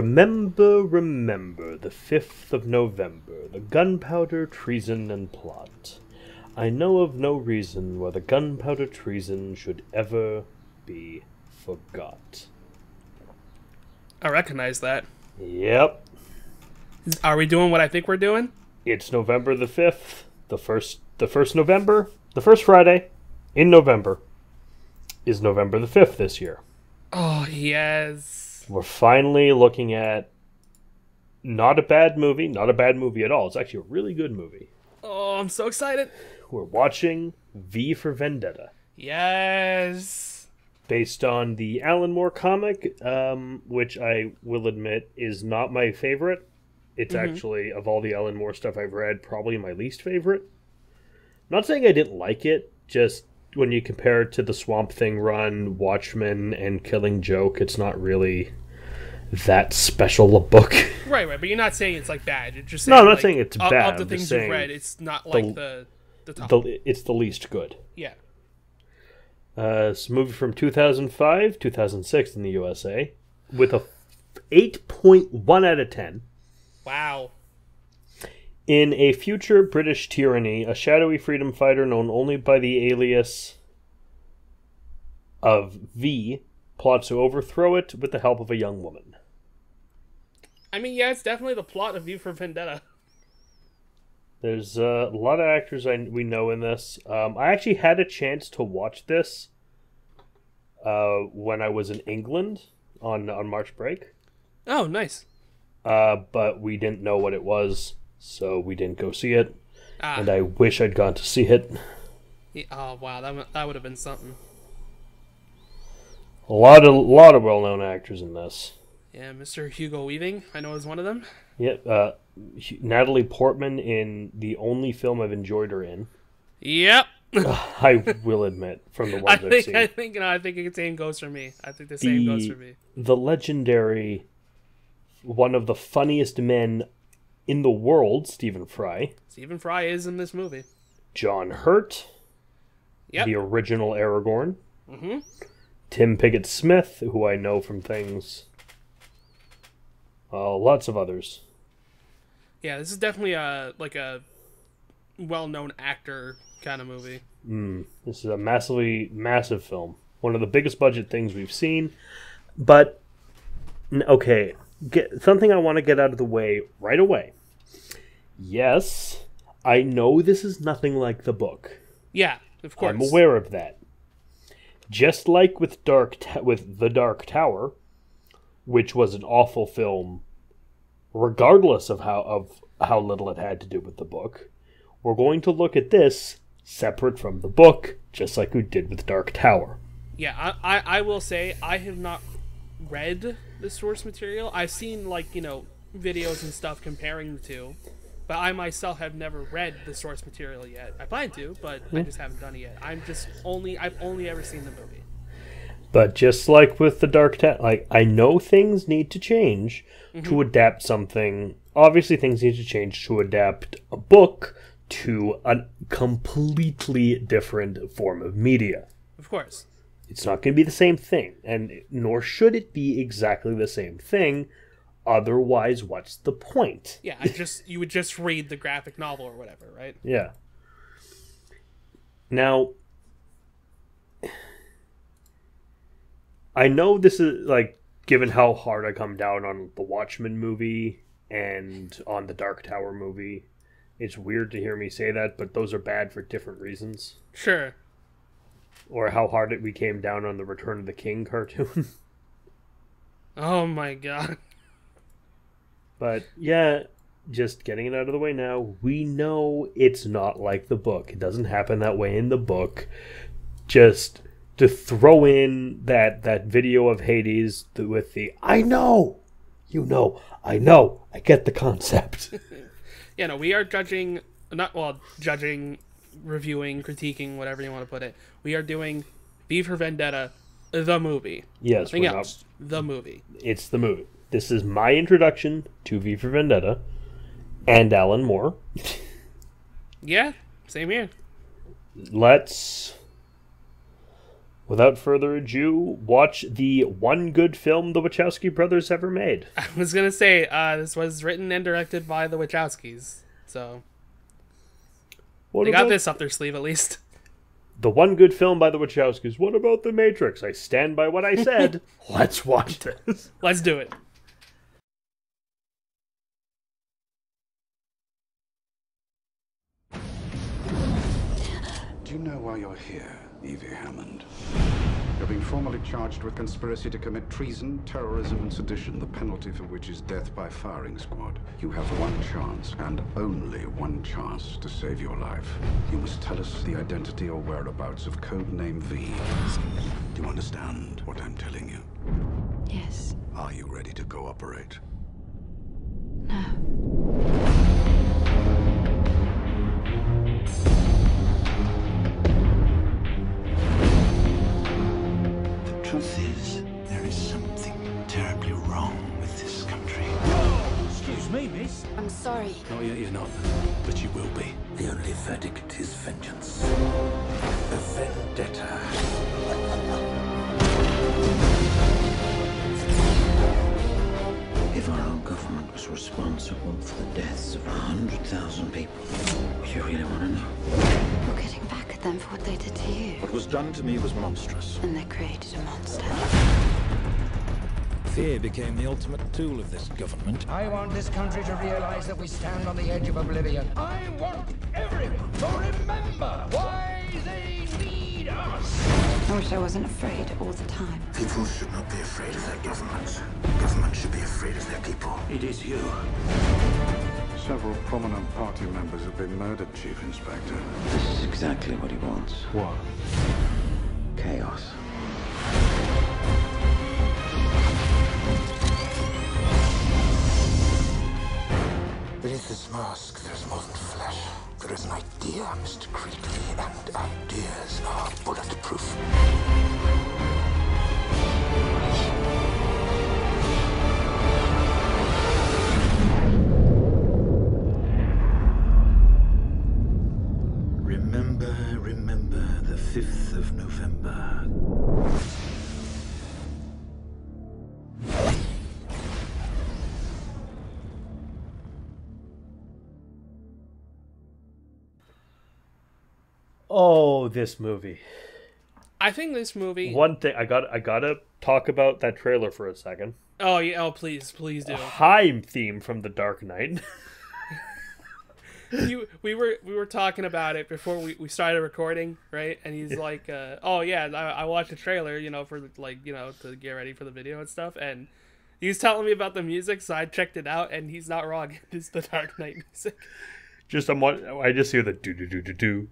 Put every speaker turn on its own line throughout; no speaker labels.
Remember the 5th of November, the gunpowder, treason, and plot. I know of no reason why the gunpowder treason should ever be forgot.
I recognize that.
Yep.
Are we doing what I think we're doing?
It's November the 5th, the first November, the first Friday in November is November the 5th this year.
Oh, yes.
We're finally looking at not a bad movie at all. It's actually a really good movie.
Oh, I'm so excited.
We're watching V for Vendetta.
Yes.
Based on the Alan Moore comic, which I will admit is not my favorite. It's actually, of all the Alan Moore stuff I've read, probably my least favorite. Not saying I didn't like it, just when you compare it to the Swamp Thing run, Watchmen, and Killing Joke, it's not really that special a book.
Right, but you're not saying it's like bad. You're just saying,
no, I'm not saying it's bad.
Of the things you've read, it's not like the top.
It's the least good.
Yeah.
It's a movie from 2005, 2006 in the USA, with a 8.1 out of 10.
Wow.
In a future British tyranny, a shadowy freedom fighter known only by the alias of V plots to overthrow it with the help of a young woman.
I mean, yeah, it's definitely the plot of V for Vendetta.
There's a lot of actors we know in this. I actually had a chance to watch this when I was in England on March break.
Oh, nice.
But we didn't know what it was, so we didn't go see it. And I wish I'd gone to see it.
Yeah, oh, wow, that would have been something.
A lot of well-known actors in this.
Yeah, Mr. Hugo Weaving, I know is one of them.
Yep, Natalie Portman in the only film I've enjoyed her in.
Yep.
I will admit, from the ones I've seen.
I think the same goes for me. I think the same goes for me.
The legendary, one of the funniest men in the world, Stephen Fry.
Stephen Fry is in this movie.
John Hurt.
Yep.
The original Aragorn.
Mm-hmm.
Tim Pickett-Smith, who I know from things. Lots of others.
Yeah, this is definitely a well-known actor kind of movie.
This is a massive film. One of the biggest budget things we've seen. But, okay, something I want to get out of the way right away. Yes, I know this is nothing like the book.
Yeah, of course.
I'm aware of that. Just like with The Dark Tower, which was an awful film, regardless of how little it had to do with the book, we're going to look at this separate from the book, just like we did with Dark Tower.
Yeah, I will say I have not read the source material. I've seen videos and stuff comparing the two, but I myself have never read the source material yet. I plan to, but I just haven't done it yet. I've only ever seen the movie.
But just like with the Dark Tower, I know things need to change to adapt something. Obviously, things need to change to adapt a book to a completely different form of media.
Of course.
It's not going to be the same thing, and nor should it be exactly the same thing. Otherwise, what's the point?
Yeah, you would just read the graphic novel or whatever, right?
Yeah. Now, I know this is, given how hard I come down on the Watchmen movie and on the Dark Tower movie, it's weird to hear me say that, but those are bad for different reasons.
Sure.
Or how hard we came down on the Return of the King cartoon.
Oh my god.
But, yeah, just getting it out of the way now, we know it's not like the book. It doesn't happen that way in the book. Just to throw in that video of Hades with the, I know, you know, I know, I get the concept.
Yeah, no, we are judging, reviewing, critiquing, whatever you want to put it. We are doing V for Vendetta, the movie.
Yes.
Nothing else. The movie.
It's the movie. This is my introduction to V for Vendetta and Alan Moore.
Yeah, same here.
without further ado, watch the one good film the Wachowski brothers ever made.
I was gonna say, this was written and directed by the Wachowskis, so they got this up their sleeve at least.
The one good film by the Wachowskis. What about The Matrix? I stand by what I said. Let's watch this.
Let's do it.
Do you know why you're here, Evie Hammond? You're being formally charged with conspiracy to commit treason, terrorism, and sedition, the penalty for which is death by firing squad. You have one chance, and only one chance, to save your life. You must tell us the identity or whereabouts of Codename V. Do you understand what I'm telling you?
Yes.
Are you ready to cooperate?
No.
The truth is, there is something terribly wrong with this country.
Excuse me, miss.
I'm sorry.
Not yet, you're not. But you will be. The only verdict is vengeance. The Vendetta. If our own government was responsible for the deaths of 100,000 people, you really want to know?
You're getting back at them for what they did to you.
What was done to me was monstrous.
And they created a monster.
Fear became the ultimate tool of this government.
I want this country to realize that we stand on the edge of oblivion. I want everyone to remember why they need us.
I wish I wasn't afraid all the time.
People should not be afraid of their governments. Government should be afraid of their people. It is you.
Several prominent party members have been murdered, Chief Inspector.
This is exactly what he wants.
What?
Chaos. Beneath this mask, there's more than flesh. There is an idea, Mr. Creakley, and ideas are bulletproof. Remember the 5th of November.
Oh, this movie.
I think this movie.
One thing I gotta talk about that trailer for a second.
Oh yeah! Oh please do.
High theme from The Dark Knight.
We were talking about it before we started recording, right? And he's like, "Oh yeah, I watched the trailer, for to get ready for the video and stuff." And he was telling me about the music, so I checked it out, and he's not wrong. It's the Dark Knight music.
I just hear the do.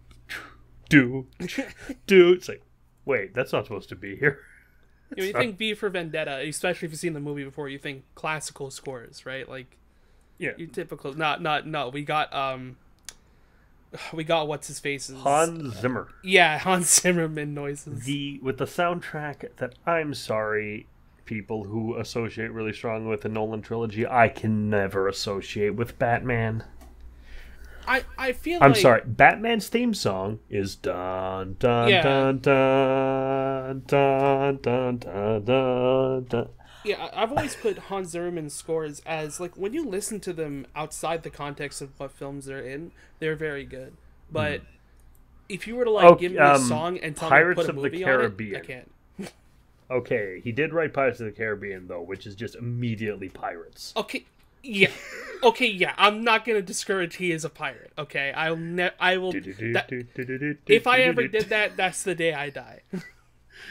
It's like, wait, that's not supposed to be here.
You think V for Vendetta, especially if you've seen the movie before, you think classical scores, right? Like,
yeah,
you typical. No. We got what's his face's
Hans Zimmer.
Yeah, Hans Zimmerman noises.
With the soundtrack that, I'm sorry, people who associate really strong with the Nolan trilogy, I can never associate with Batman.
I feel
I'm
like...
sorry, Batman's theme song is dun dun dun dun dun dun dun dun dun.
Yeah, I've always put Hans Zimmerman's scores as, like, when you listen to them outside the context of what films they're in, they're very good. But if you were to give me a song and tell me to put a movie on it, I can't.
Okay, he did write Pirates of the Caribbean though, which is just immediately pirates.
Okay. Yeah. Okay, yeah. I'm not gonna discourage he is a pirate. Okay, I will. If I ever did that, that's the day I die.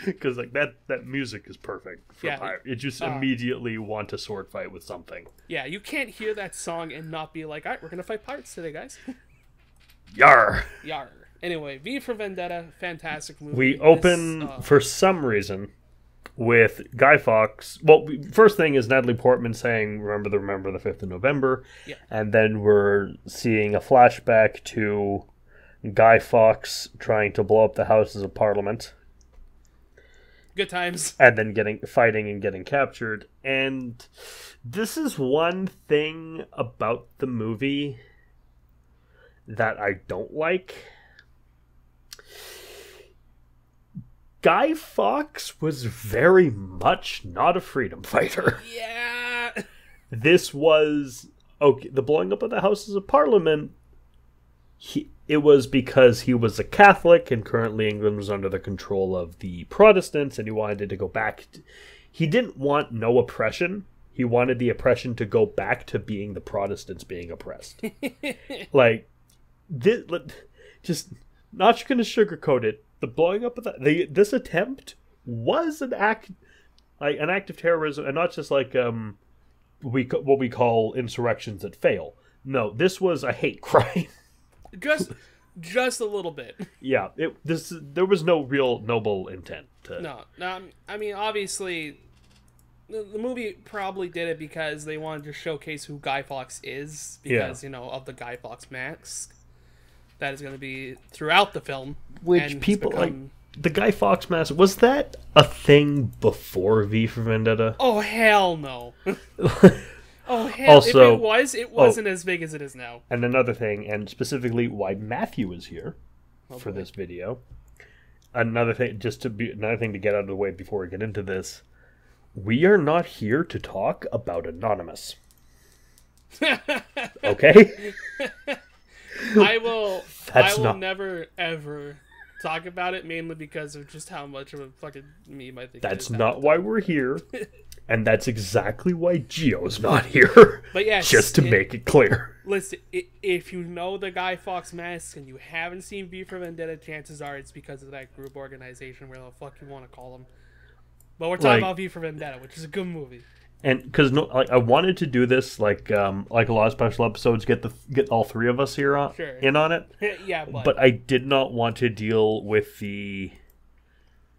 Because that music is perfect for pirate. It just immediately want a sword fight with something.
Yeah, you can't hear that song and not be like, all right, we're gonna fight pirates today, guys.
Yar.
Yar. Anyway, V for Vendetta, fantastic movie.
We open for some reason with Guy Fawkes. Well, first thing is Natalie Portman saying, remember the 5th of November.
Yeah.
And then we're seeing a flashback to Guy Fawkes trying to blow up the Houses of Parliament.
Good times.
And then fighting and getting captured. And this is one thing about the movie that I don't like. Guy Fawkes was very much not a freedom fighter.
Yeah.
This was okay. The blowing up of the Houses of Parliament. It was because he was a Catholic, and currently England was under the control of the Protestants, and he wanted to go back. He didn't want no oppression. He wanted the oppression to go back to being the Protestants being oppressed. Like, just not going to sugarcoat it. The blowing up of this attempt was an act of terrorism, and not just like what we call insurrections that fail. No, this was a hate crime.
Just a little bit.
Yeah, there was no real noble intent.
No. I mean, obviously, the movie probably did it because they wanted to showcase who Guy Fawkes is, because of the Guy Fawkes mask that is going to be throughout the film.
Which people like the Guy Fawkes mask, was that a thing before V for Vendetta?
Oh hell no. Oh hell!
Also,
if it wasn't as big as it is now.
And another thing, and specifically why Matthew is here for this video. Another thing to get out of the way before we get into this. We are not here to talk about Anonymous. Okay?
I will never ever talk about it, mainly because of just how much of a fucking meme I think.
That's not why we're here. And that's exactly why Gio's not here.
But yes,
just to make it clear.
Listen, if you know the Guy Fawkes mask and you haven't seen V for Vendetta, chances are it's because of that group organization, where the fuck you want to call them. But we're talking about V for Vendetta, which is a good movie.
And because I wanted to do this like a lot of special episodes, get all three of us here in on it.
Yeah,
but I did not want to deal with the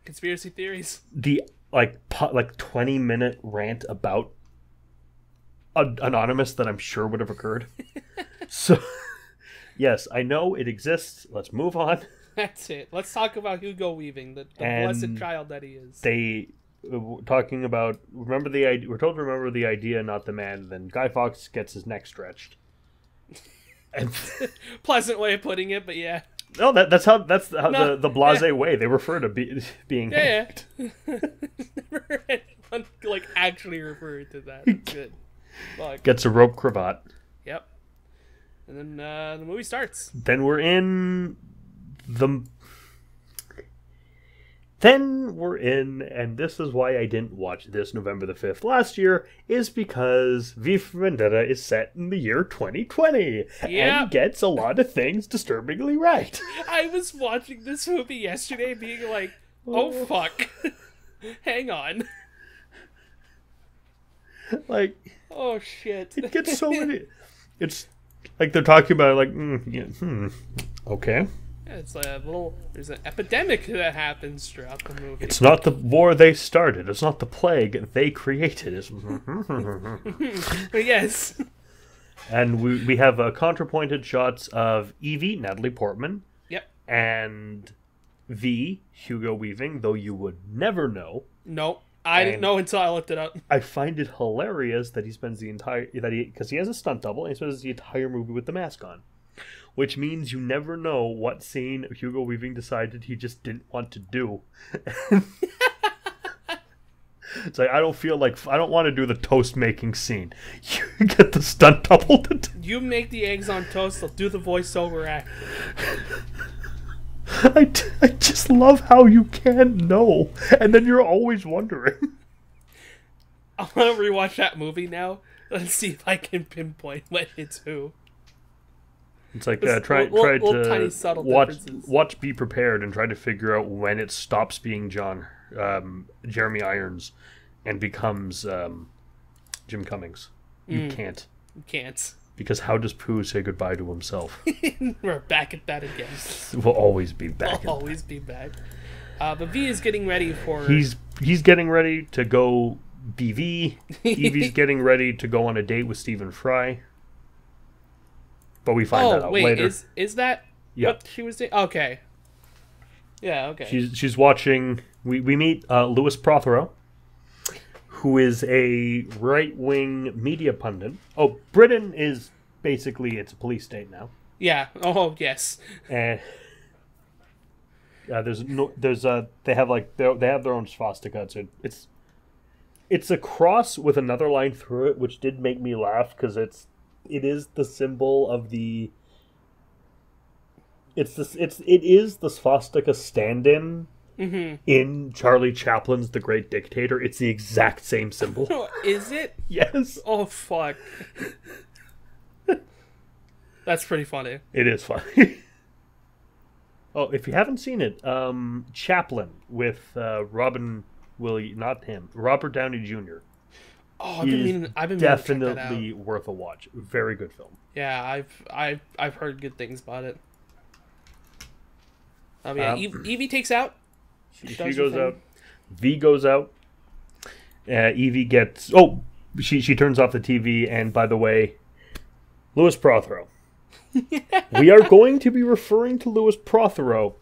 conspiracy theories.
The 20-minute rant about Anonymous that I'm sure would have occurred. So, yes, I know it exists. Let's move on.
That's it. Let's talk about Hugo Weaving, the blessed child that he is.
Talking about we're told to remember the idea, not the man. Then Guy Fawkes gets his neck stretched. And
pleasant way of putting it, but yeah.
No, that's how the blasé way they refer to being hacked.
Never heard anyone actually refer to that. That's good. Fuck.
Gets a rope cravat.
Yep. And then the movie starts.
Then we're in, and this is why I didn't watch this November the 5th last year, is because V for Vendetta is set in the year 2020 and gets a lot of things disturbingly right.
I was watching this movie yesterday being like, oh fuck. Hang on. Oh shit.
It gets so many. It's like they're talking about it okay.
It's there's an epidemic that happens throughout the movie.
It's not the war they started. It's not the plague they created.
Yes.
And we have contrapointed shots of Evie, Natalie Portman.
Yep.
And V, Hugo Weaving, though you would never know.
Nope. I didn't know until I looked it up.
I find it hilarious that he spends because he has a stunt double, and he spends the entire movie with the mask on. Which means you never know what scene Hugo Weaving decided he just didn't want to do. It's like, I don't want to do the toast making scene. You get the stunt double to do.
You make the eggs on toast, they'll do the voiceover act.
I just love how you can't know, and then you're always wondering.
I want to rewatch that movie now. Let's see if I can pinpoint when it's who.
It's like try to watch Be Prepared and try to figure out when it stops being Jeremy Irons and becomes Jim Cummings. You can't.
You can't.
Because how does Pooh say goodbye to himself?
We're back at that again.
We'll always be back.
We'll always be back. But V is getting ready for...
He's getting ready to go BV. Evie's getting ready to go on a date with Stephen Fry. But we find that out later.
Is that what she was doing? Okay. Yeah, okay.
She's watching... We meet Louis Prothero, who is a right-wing media pundit. Oh, Britain is basically, it's a police state now.
Yeah. Oh, yes.
And they have they have their own swastika. It's a cross with another line through it, which did make me laugh because it is the symbol of the. It is the swastika stand-in in Charlie Chaplin's The Great Dictator. It's the exact same symbol.
Is it?
Yes.
Oh fuck. That's pretty funny.
It is funny. Oh, if you haven't seen it, Chaplin with Robert Downey Jr.
Oh, I've been meaning to check that out.
Definitely worth a watch. Very good film.
Yeah, I've heard good things about it. Yeah, Evie takes out.
She goes out. V goes out. Evie gets. Oh, she turns off the TV. And by the way, Louis Prothero. We are going to be referring to Louis Prothero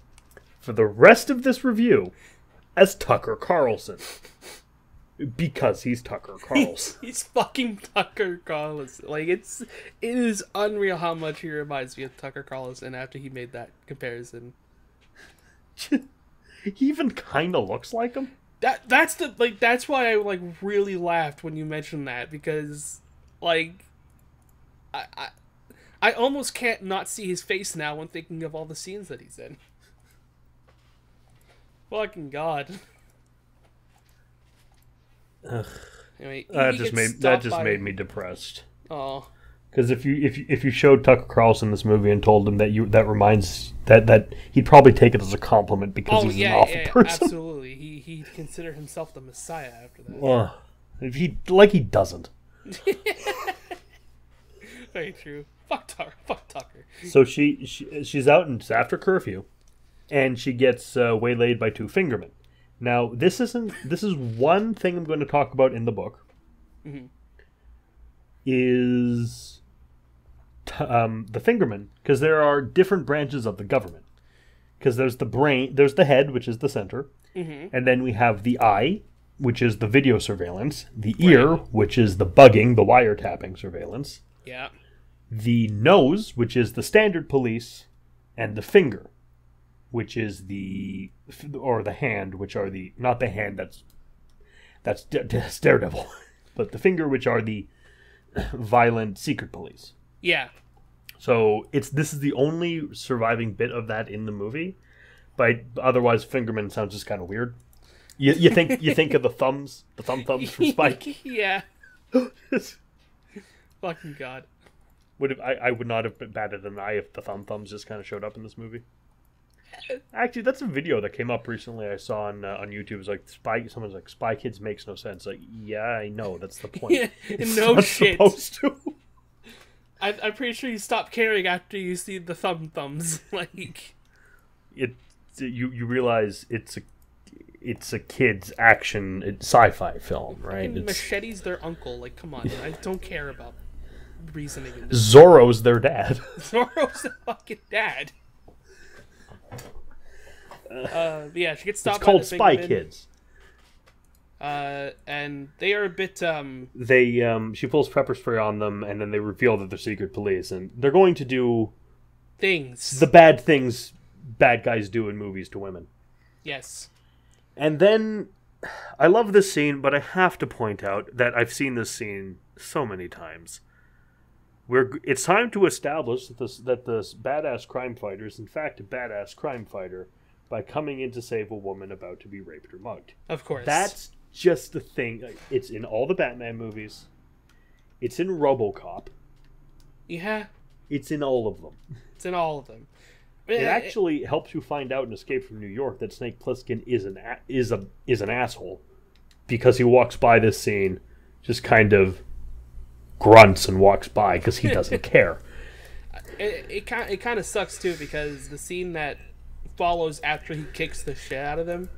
for the rest of this review as Tucker Carlson. Because he's Tucker Carlson.
He's fucking Tucker Carlson. Like, it is unreal how much he reminds me of Tucker Carlson after he made that comparison.
He even kind of looks like him.
That's why I really laughed when you mentioned that, because I almost can't not see his face now when thinking of all the scenes that he's in. Fucking God.
Ugh.
Anyway,
that just made me depressed.
Oh.
Because if you showed Tucker Carlson this movie and told him that he'd probably take it as a compliment because he's an awful person.
Absolutely. He'd consider himself the Messiah after that.
He doesn't.
Very true. Fuck Tucker.
So she's out and it's after curfew, and she gets waylaid by two fingermen. Now this is one thing I'm going to talk about in the book.
Mm-hmm.
Is the fingermen, because there are different branches of the government. Because there's the brain, there's the head, which is the center, and then we have the eye, which is the video surveillance, the ear, which is the bugging, the wiretapping surveillance.
Yeah.
The nose, which is the standard police, and the finger, which is the hand, which are not the hand that's Daredevil, but the finger, which are the violent secret police.
Yeah.
So this is the only surviving bit of that in the movie, but otherwise Fingerman sounds just kind of weird. You think of the thumbs from Spike.
Yeah. Fucking God.
I would not have batted an eye if the thumbs just kind of showed up in this movie. Actually, that's a video that came up recently. I saw on YouTube. It was like someone's like, Spy Kids makes no sense. Like, yeah, I know, that's the point.
Yeah,
it's
no
not
shit.
Supposed to.
I'm pretty sure you stop caring after you see the thumbs. Like,
you realize it's a kid's action sci-fi film, right?
Machete's their uncle. Like, come on, I don't care about reasoning.
Zorro's their dad.
Zorro's the fucking dad. Yeah, she gets stopped.
It's called
by the
Spy
Fingermen.
Kids.
And they are a bit.
She pulls pepper spray on them, and then they reveal that they're secret police, and they're going to do
the
bad things bad guys do in movies to women.
Yes. And
then I love this scene, but I have to point out that I've seen this scene so many times. It's time to establish that this badass crime fighter is in fact a badass crime fighter by coming in to save a woman about to be raped or mugged.
Of course.
That's just the thing. It's in all the Batman movies. It's in RoboCop.
Yeah.
It's in all of them.
It's in all of them.
It actually helps you find out in Escape from New York that Snake Plissken is an asshole, because he walks by this scene, just kind of grunts and walks by because he doesn't care.
It kind of sucks too, because the scene that follows after he kicks the shit out of them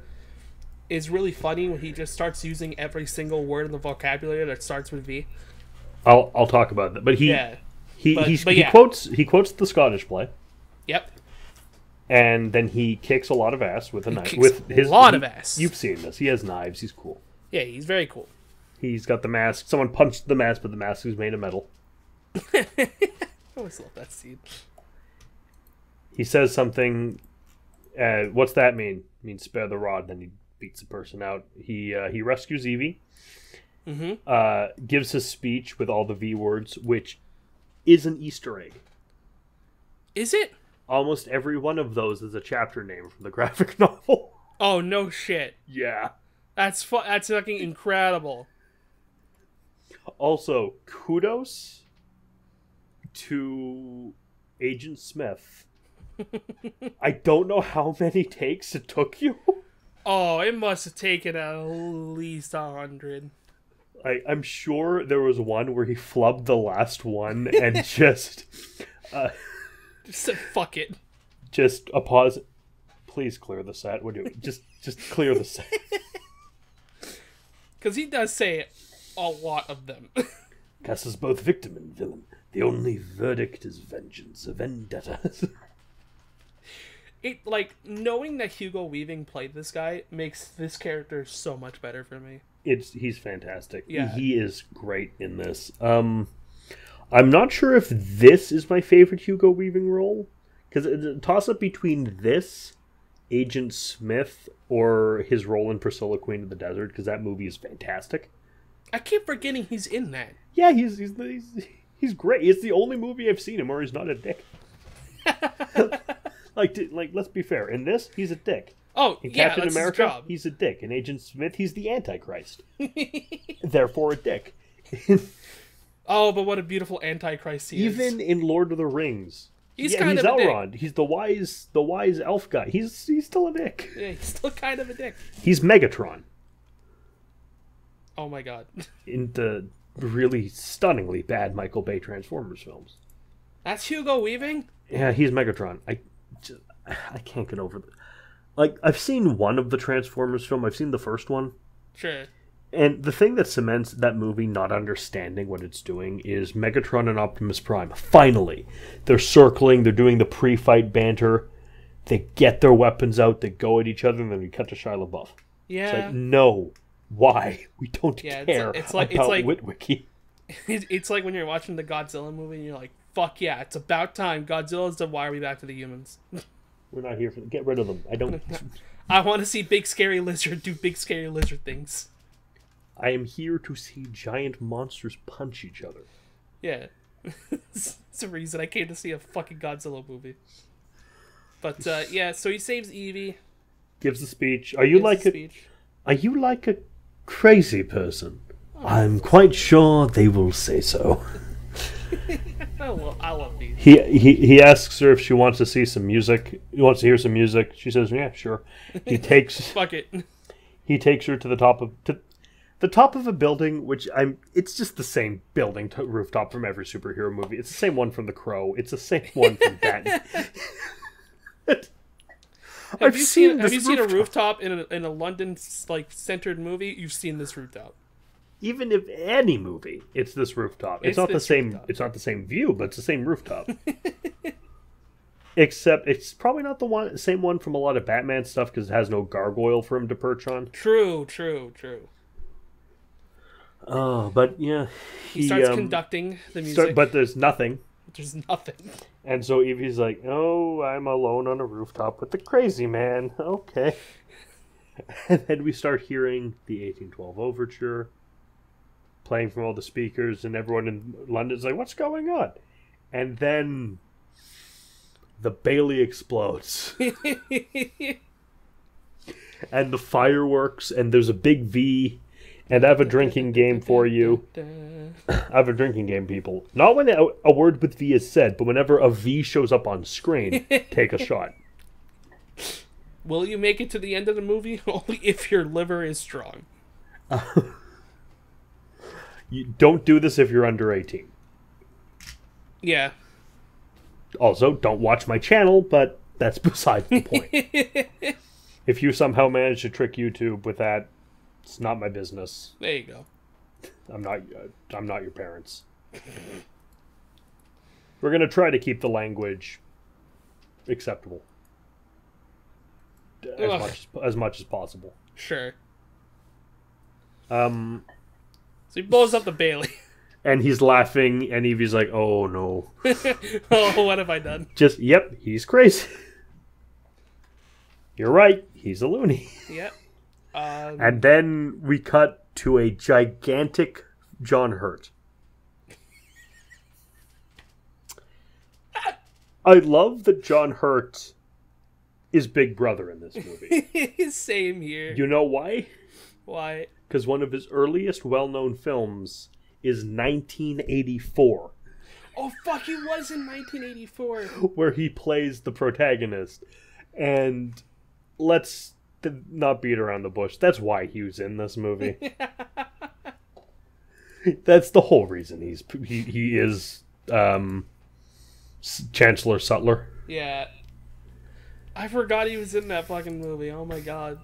is really funny when he just starts using every single word in the vocabulary that starts with V.
I'll talk about that, but he quotes the Scottish play.
Yep.
And then he kicks a lot of ass with a knife.
Of ass.
You've seen this. He has knives. He's cool.
Yeah, he's very cool.
He's got the mask. Someone punched the mask, but the mask is made of metal.
I always love that scene.
He says something. What's that mean? It means spare the rod. Then he beats the person out. He rescues Evie. Gives a speech with all the V words, which is an Easter egg.
Is it?
Almost every one of those is a chapter name from the graphic novel.
Oh, no shit.
Yeah.
That's fucking incredible.
Also, kudos to Agent Smith. I don't know how many takes it took you.
Oh, it must have taken at least 100.
I'm sure there was one where he flubbed the last one and just
said fuck it.
Just a pause. Please clear the set. We're doing just clear the set.
Because he does say a lot of them.
Gus is both victim and villain. The only verdict is vengeance, a vendetta.
It, like, knowing that Hugo Weaving played this guy makes this character so much better for me.
He's fantastic.
Yeah.
He is great in this. I'm not sure if this is my favorite Hugo Weaving role, because it's a toss-up between this, Agent Smith, or his role in Priscilla, Queen of the Desert, because that movie is fantastic.
I keep forgetting he's in that.
Yeah, he's great. It's the only movie I've seen him where he's not a dick. like, let's be fair. In this, he's a dick.
Oh,
in
yeah,
Captain
that's
America,
his job.
he's a dick. In Agent Smith, he's the Antichrist. Therefore, a dick.
Oh, but what a beautiful Antichrist he is.
Even in Lord of the Rings,
he's kind of a
Elrond.
dick.
He's the wise elf guy. He's still a dick.
Yeah, he's still kind of a dick.
He's Megatron
Oh my god.
in the really stunningly bad Michael Bay Transformers films.
That's Hugo Weaving?
Yeah, he's Megatron. I can't get over it. Like, I've seen one of the Transformers film. I've seen the first one.
Sure.
And the thing that cements that movie not understanding what it's doing is Megatron and Optimus Prime. Finally, they're circling, they're doing the pre-fight banter, they get their weapons out, they go at each other, and then we cut to Shia LaBeouf.
Yeah.
It's like, no. Why? We don't care about Witwicky.
It's like when you're watching the Godzilla movie and you're like, fuck yeah, it's about time. Godzilla's done. Why are we back to the humans?
We're not here for get rid of them. I don't.
I want to see Big Scary Lizard do Big Scary Lizard things.
I am here to see giant monsters punch each other.
Yeah. It's a reason I came to see a fucking Godzilla movie. But, yeah, so he saves Evie.
Gives the speech. Are you like a crazy person? Oh. I'm quite sure they will say so.
I love these.
He asks her if she wants to see some music. He wants to hear some music. She says, "Yeah, sure." He takes
fuck it.
He takes her to the top of a building, which it's just the same building rooftop from every superhero movie. It's the same one from The Crow. It's the same one from Batman.
Have you seen a rooftop in a London centered movie? You've seen this rooftop.
Even if any movie, it's this rooftop. It's not the same. Rooftop. It's not the same view, but it's the same rooftop. Except it's probably not the same one from a lot of Batman stuff because it has no gargoyle for him to perch on.
True.
Oh, but yeah,
he starts conducting the music,
but there's nothing.
There's nothing.
And so Evie's like, "Oh, I'm alone on a rooftop with the crazy man." Okay. And then we start hearing the 1812 Overture playing from all the speakers, and everyone in London's like, "What's going on?" And then the Bailey explodes. And the fireworks, and there's a big V. And I have a drinking game for you. I have a drinking game, people. Not when a word with V is said, but whenever a V shows up on screen, take a shot.
Will you make it to the end of the movie? Only if your liver is strong.
You don't do this if you're under 18.
Yeah.
Also, don't watch my channel, but that's beside the point. If you somehow manage to trick YouTube with that, it's not my business.
There you go.
I'm not your parents. We're gonna try to keep the language acceptable as much as possible.
Sure.
So
he blows up the Bailey.
And he's laughing, and Evie's like, "Oh no."
Oh, what have I done?
Yep, he's crazy. You're right. He's a loony.
Yep.
And then we cut to a gigantic John Hurt. I love that John Hurt is Big Brother in this movie.
Same here.
You know why?
Why?
Because one of his earliest well-known films is 1984.
Oh, fuck, he was in 1984.
Where he plays the protagonist. And let's not beat around the bush. That's why he was in this movie. That's the whole reason he is Chancellor Sutler.
Yeah. I forgot he was in that fucking movie. Oh my god.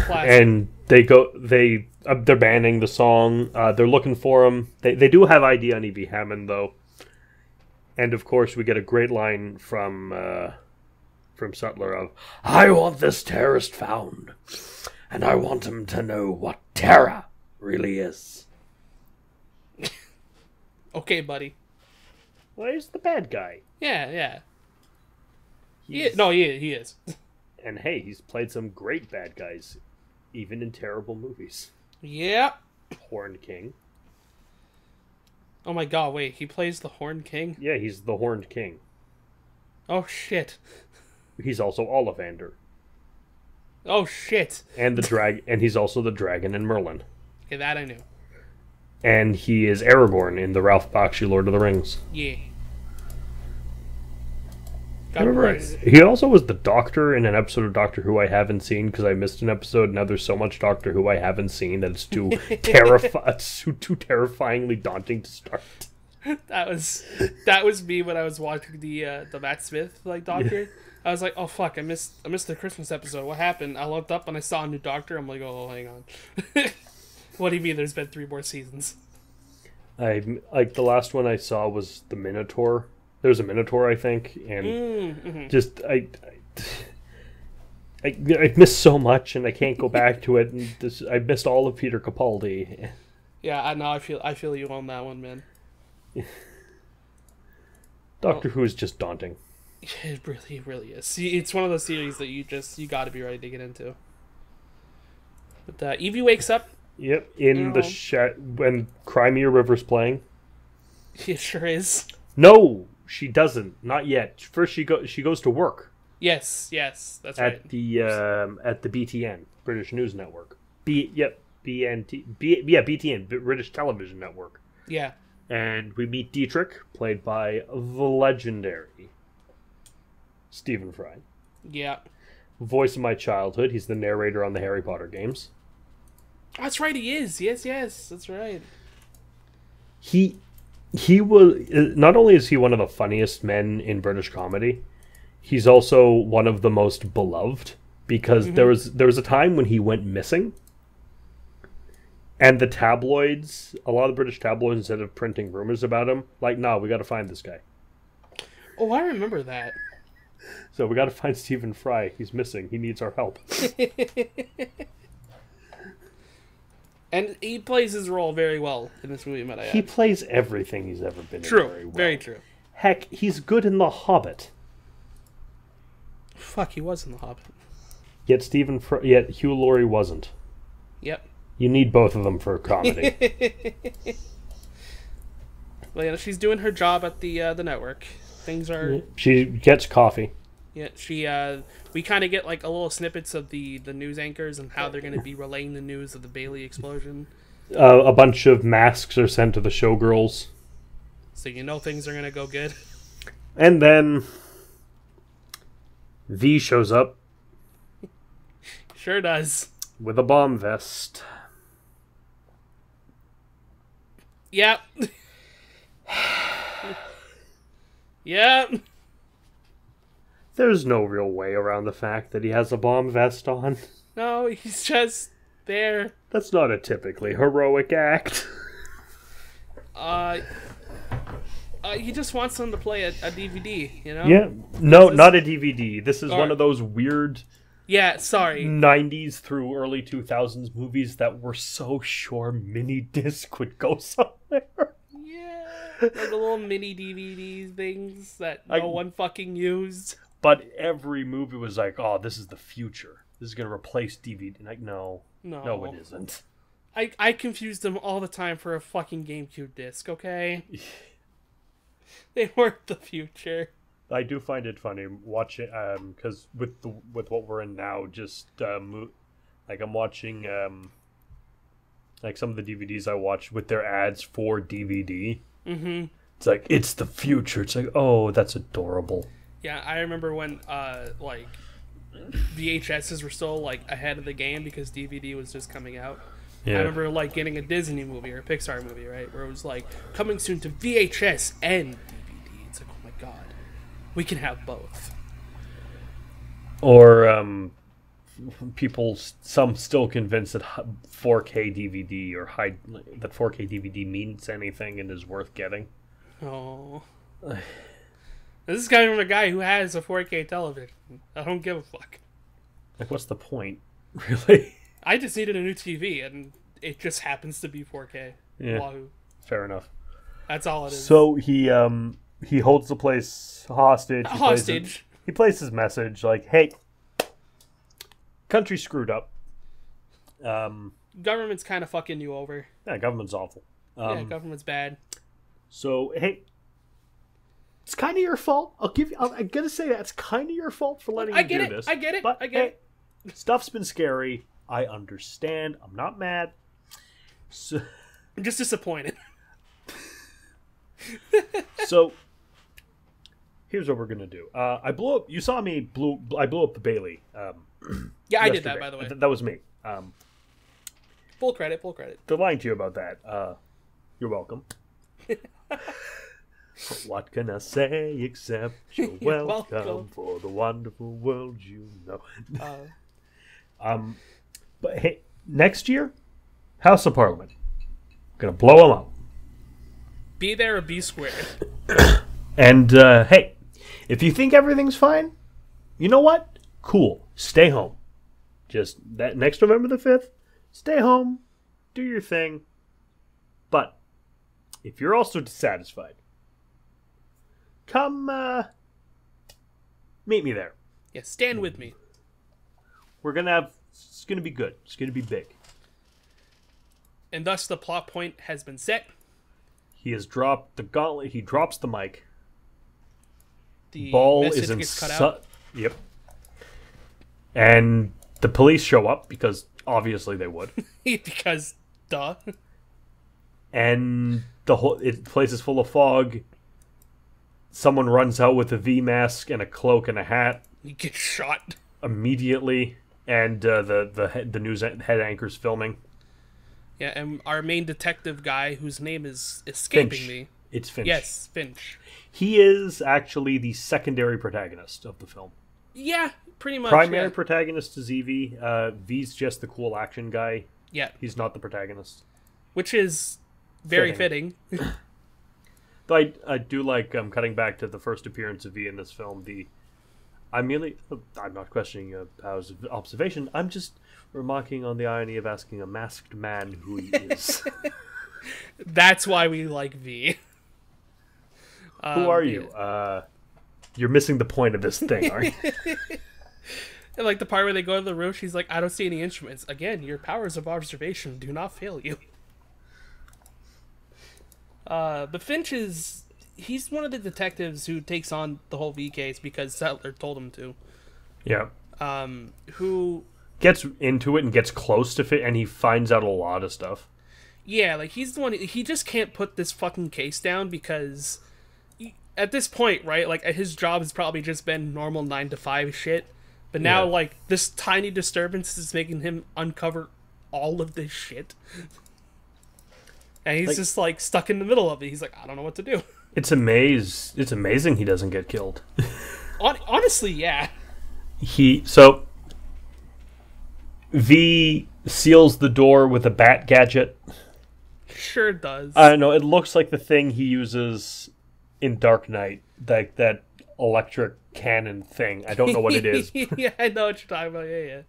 And they're banning the song. They're looking for him. They do have ID on E.B. Hammond though. And of course we get a great line from Sutler of, "I want this terrorist found, and I want him to know what terror really is."
Okay, buddy.
Well, he's the bad guy.
Yeah. He is.
And hey, he's played some great bad guys, even in terrible movies.
Yep.
Horned King.
Oh my god, wait, he plays the Horned King?
Yeah, he's the Horned King.
Oh shit.
He's also Ollivander.
Oh shit.
And and he's also the dragon in Merlin.
Okay, that I knew.
And he is Aragorn in the Ralph Bakshi Lord of the Rings.
Yeah.
He also was the Doctor in an episode of Doctor Who I haven't seen because I missed an episode. Now there's so much Doctor Who I haven't seen that it's too too terrifyingly daunting to start.
That was me when I was watching the Matt Smith Doctor. Yeah. I was like, oh fuck, I missed the Christmas episode. What happened? I looked up and I saw a new Doctor. I'm like, oh, hang on. What do you mean? There's been 3 more seasons.
The last one I saw was the Minotaur. There's a Minotaur, I think, and just I missed so much, and I can't go back to it. And I missed all of Peter Capaldi.
Yeah, I know. I feel you on that one, man.
Doctor Who is just daunting.
It really is. See, it's one of those series that you got to be ready to get into. But Evie wakes up.
Yep, in the when Crimea River's playing.
It sure is.
No, she doesn't. Not yet. First, she goes to work.
Yes, that's right.
At the BTN, British News Network. BTN, British Television Network.
Yeah.
And we meet Dietrich, played by the legendary Stephen Fry.
Yeah.
Voice of my childhood. He's the narrator on the Harry Potter games.
That's right, he is. Yes, that's right.
He was, not only is he one of the funniest men in British comedy, he's also one of the most beloved, because there was a time when he went missing, and the tabloids, a lot of British tabloids, instead of printing rumors about him, we got to find this guy.
Oh, I remember that.
So we got to find Stephen Fry. He's missing. He needs our help.
And he plays his role very well in this movie, might I add.
He plays everything he's ever been in very well.
Very true.
Heck, he's good in The Hobbit.
Fuck, he was in The Hobbit.
Yet Hugh Laurie wasn't.
Yep.
You need both of them for comedy.
Well, yeah, she's doing her job at the network. Things are...
She gets coffee.
Yeah, we kind of get a little snippets of the news anchors and how they're going to be relaying the news of the Bailey explosion.
A bunch of masks are sent to the showgirls.
So things are going to go good.
And then V shows up.
Sure does.
With a bomb vest.
Yep. Yep.
There's no real way around the fact that he has a bomb vest on.
No, he's just there.
That's not a typically heroic act.
He just wants them to play a DVD,
Yeah. No, not a DVD. This is one of those weird...
Yeah, sorry.
90s through early 2000s movies that were so sure mini disc would go somewhere.
Yeah. The little mini DVD things that no one fucking used.
But every movie was like, oh, this is the future. This is going to replace DVD. Like, no, it isn't.
I confuse them all the time for a fucking GameCube disc, okay? They weren't the future.
I do find it funny watching, because with what we're in now, just, like, I'm watching, like, some of the DVDs I watch with their ads for DVD.
Mm-hmm.
It's like, it's the future. It's like, oh, that's adorable.
Yeah, I remember when, like, VHSs were still, like, ahead of the game because DVD was just coming out. Yeah. I remember, like, getting a Disney movie or a Pixar movie, right? Where it was, like, coming soon to VHS and DVD. It's like, oh my god. We can have both.
Or, some still convinced that 4K DVD or that 4K DVD means anything and is worth getting.
Oh. This is coming from a guy who has a 4K television. I don't give a fuck.
Like, what's the point? Really?
I just needed a new TV, and it just happens to be 4K.
Yeah,
Wahoo.
fair enough.
That's all it is.
So he holds the place hostage. He plays his message like, hey, country screwed up.
Government's kind of fucking you over.
Yeah, government's awful.
Yeah, government's bad.
So, hey, it's kind of your fault. I'm gonna say that it's kind of your fault for letting you do this.
I get it.
But hey, stuff's been scary. I understand. I'm not mad. So,
I'm just disappointed.
So, here's what we're gonna do. I blew up. You saw me I blew up the Bailey.
Yeah, I did that, by the way.
That was me.
Full credit.
They're lying to you about that. You're welcome. What can I say except you're welcome for the wonderful world you know. But hey, next year, House of Parliament, gonna blow them up.
Be there or be squared.
And hey, if you think everything's fine, you know what? Cool. Stay home. Just that next November the 5th, stay home, do your thing. But if you're also dissatisfied, come meet me there.
Yeah, stand with me.
It's gonna be good. It's gonna be big.
And thus the plot point has been set.
He has dropped the gauntlet. He drops the mic.
The
ball
message
is in
gets cut out.
Yep. And the police show up because obviously they would.
Because duh.
And the whole place is full of fog. Someone runs out with a V mask and a cloak and a hat.
He gets shot
immediately, and the news head anchor's filming.
Yeah, and our main detective guy, whose name is escaping me.
It's Finch.
Yes, Finch.
He is actually the secondary protagonist of the film.
Yeah, pretty much.
Primary protagonist is Evie. V's just the cool action guy.
Yeah.
He's not the protagonist.
Which is very fitting.
Though I do like cutting back to the first appearance of V in this film. I'm not questioning Powell's observation. I'm just remarking on the irony of asking a masked man who he is.
That's why we like V.
Who are you? You're missing the point of this thing, aren't you?
And like the part where they go to the room, she's like, I don't see any instruments. Again, your powers of observation do not fail you. But Finch he's one of the detectives who takes on the whole V case because Settler told him to.
Yeah.
Who
gets into it and gets close to it, and he finds out a lot of stuff.
Yeah, like he's the one. He just can't put this fucking case down because at this point, right? Like his job has probably just been normal 9-to-5 shit, but now like this tiny disturbance is making him uncover all of this shit. And he's just like stuck in the middle of it. He's like, I don't know what to do.
It's amazing he doesn't get killed.
Honestly, yeah.
V seals the door with a bat gadget.
Sure does.
I don't know. It looks like the thing he uses in Dark Knight, like that electric cannon thing. I don't know what it is.
Yeah, I know what you're talking about. Yeah.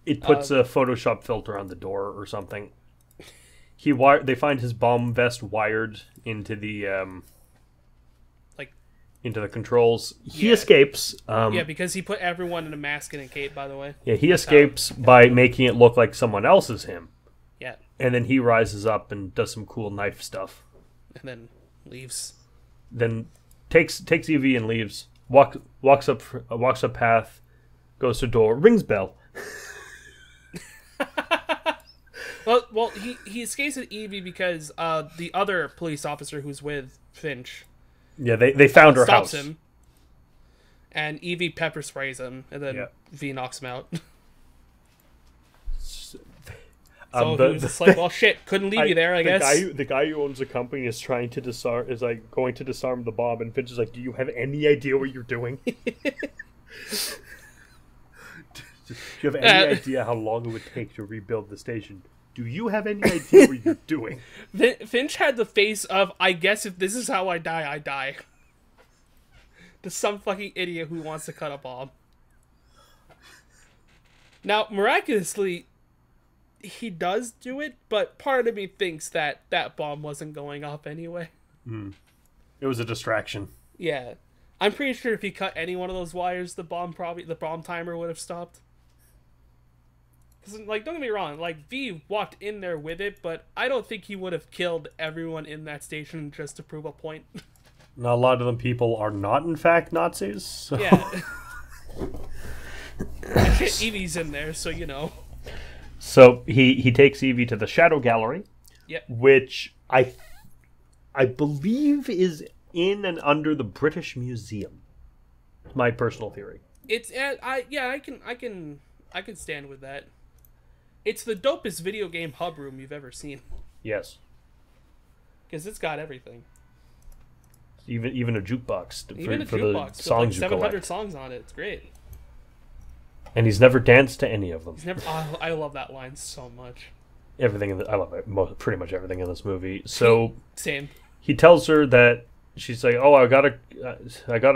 It puts a Photoshop filter on the door or something. They find his bomb vest wired into the into the controls. He
Yeah.
escapes.
Yeah, because he put everyone in a mask and a cape, by the way.
Yeah, he escapes by making it look like someone else is him.
Yeah.
And then he rises up and does some cool knife stuff.
And then leaves.
Then takes Evie and leaves. Walks up path, goes to door, rings bell.
Well, he escapes with Evie because the other police officer who's with Finch.
Yeah, they found her
stops
house.
him. And Evie pepper sprays him, and then V knocks him out. So he was just like, well, shit, couldn't leave you there, I guess.
The guy who owns the company is trying to disarm, going to disarm the bomb, and Finch is like, do you have any idea what you're doing? Do you have any idea how long it would take to rebuild the station? Do you have any idea what you're doing?
Finch had the face of, I guess if this is how I die, I die. To some fucking idiot who wants to cut a bomb. Now, miraculously, he does do it, but part of me thinks that that bomb wasn't going off anyway.
It was a distraction.
Yeah. I'm pretty sure if he cut any one of those wires, the bomb timer would have stopped. 'Cause, like, don't get me wrong, like, V walked in there with it, but I don't think he would have killed everyone in that station just to prove a point.
Now, a lot of them people are not, in fact, Nazis. So.
Yeah. Shit, Evie's in there, so you know.
So he takes Evie to the Shadow Gallery,
Yep.
which I believe is in and under the British Museum. My personal theory.
It's I can stand with that. It's the dopest video game hub room you've ever seen.
Yes.
Because it's got everything.
Even a jukebox
Even a
for
jukebox
the songs
with like
you
700
collect.
songs on it. It's great.
And he's never danced to any of them.
He's never. Oh, I love that line so much.
I love it, pretty much everything in this movie. So
Same.
he tells her that she's like, "Oh, I gotta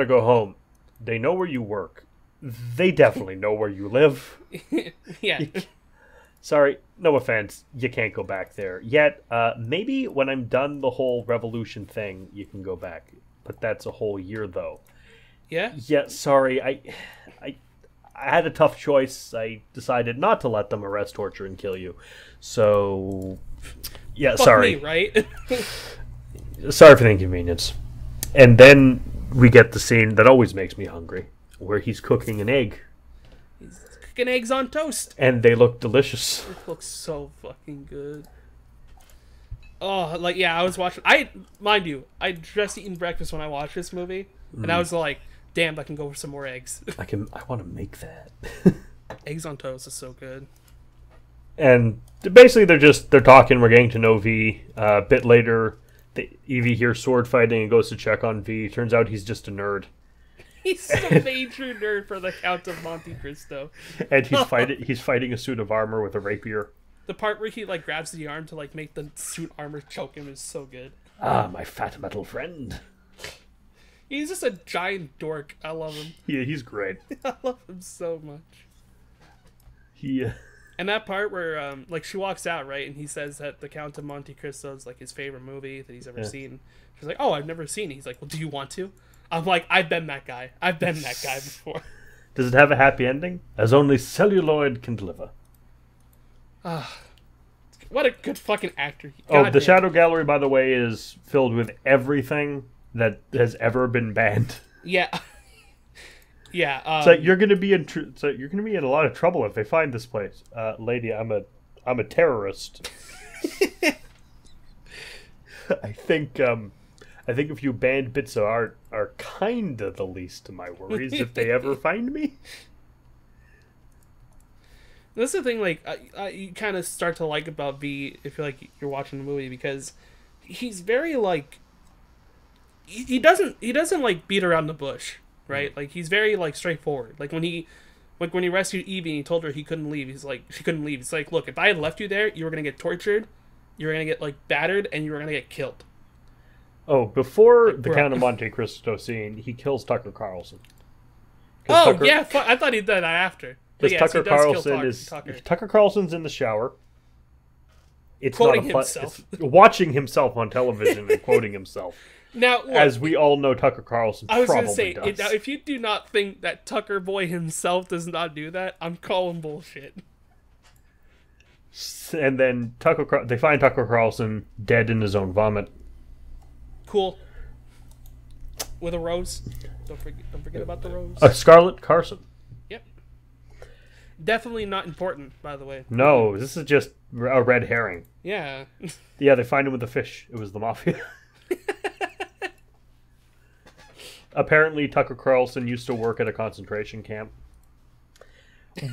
go home." They know where you work. They definitely know where you live.
Yeah.
Sorry, no offense. You can't go back there yet. Maybe when I'm done the whole revolution thing, you can go back. But that's a whole year, though.
Yeah.
Yeah. Sorry, I had a tough choice. I decided not to let them arrest, torture, and kill you. So, yeah.
Fuck
sorry.
me, right?
Sorry for the inconvenience. And then we get the scene that always makes me hungry, where he's cooking an egg.
He's cooking eggs on toast.
And they look delicious.
It looks so fucking good. Oh, like, yeah, I was watching... Mind you, I'd just eaten breakfast when I watched this movie. And I was like, damn, I can go for some more eggs.
I want to make that.
Eggs on toast is so good.
And basically they're talking, we're getting to know V. A bit later, Evie hears sword fighting and goes to check on V. Turns out he's just a nerd.
He's a major nerd for the Count of Monte Cristo.
And he's fighting a suit of armor with a rapier.
The part where he like grabs the arm to like make the suit armor choke him is so good.
Ah, my fat metal friend.
He's just a giant dork. I love him.
Yeah, he's great.
I love him so much.
He
And that part where like she walks out, right, and he says that the Count of Monte Cristo is like his favorite movie that he's ever seen. She's like, "Oh, I've never seen it." He's like, "Well, do you want to?" I'm like, "I've been that guy. I've been that guy before."
Does it have a happy ending? As only celluloid can deliver.
What a good fucking actor.
The Shadow Gallery, by the way, is filled with everything that has ever been banned.
Yeah. Yeah.
So you're gonna be in a lot of trouble if they find this place, lady. I'm a terrorist. I think a few banned bits of art are kinda the least of my worries if they ever find me.
That's the thing, like, you kind of start to like about V if you're like you're watching the movie, because he's very like he doesn't like beat around the bush, right? Like he's very like straightforward. Like when he rescued Evie and he told her he couldn't leave, he's like she couldn't leave. It's like, look, if I had left you there, you were gonna get tortured, you were gonna get like battered, and you were gonna get killed.
Oh, before the Count of Monte Cristo scene, he kills Tucker Carlson.
Oh, yeah, I thought he did that after.
Because
yes,
Tucker Carlson Tucker Carlson's in the shower. It's
quoting
not
himself.
It's watching himself on television and quoting himself.
Now, look,
as we all know, Tucker Carlson
I was
probably
going to say,
does.
now, if you do not think that Tucker Boy himself does not do that, I'm calling bullshit.
And then they find Tucker Carlson dead in his own vomit.
Cool. With a rose. Don't forget about the rose.
Scarlett Carson.
Yep. Definitely not important, by the way.
No, this is just a red herring.
Yeah.
Yeah, they find him with the fish. It was the mafia. Apparently, Tucker Carlson used to work at a concentration camp.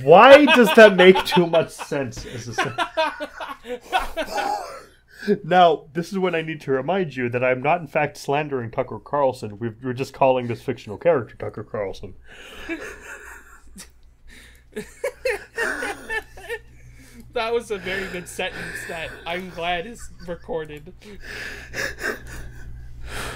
Why does that make too much sense? Now, this is when I need to remind you that I'm not, in fact, slandering Tucker Carlson. We're just calling this fictional character Tucker Carlson.
That was a very good sentence that I'm glad is recorded.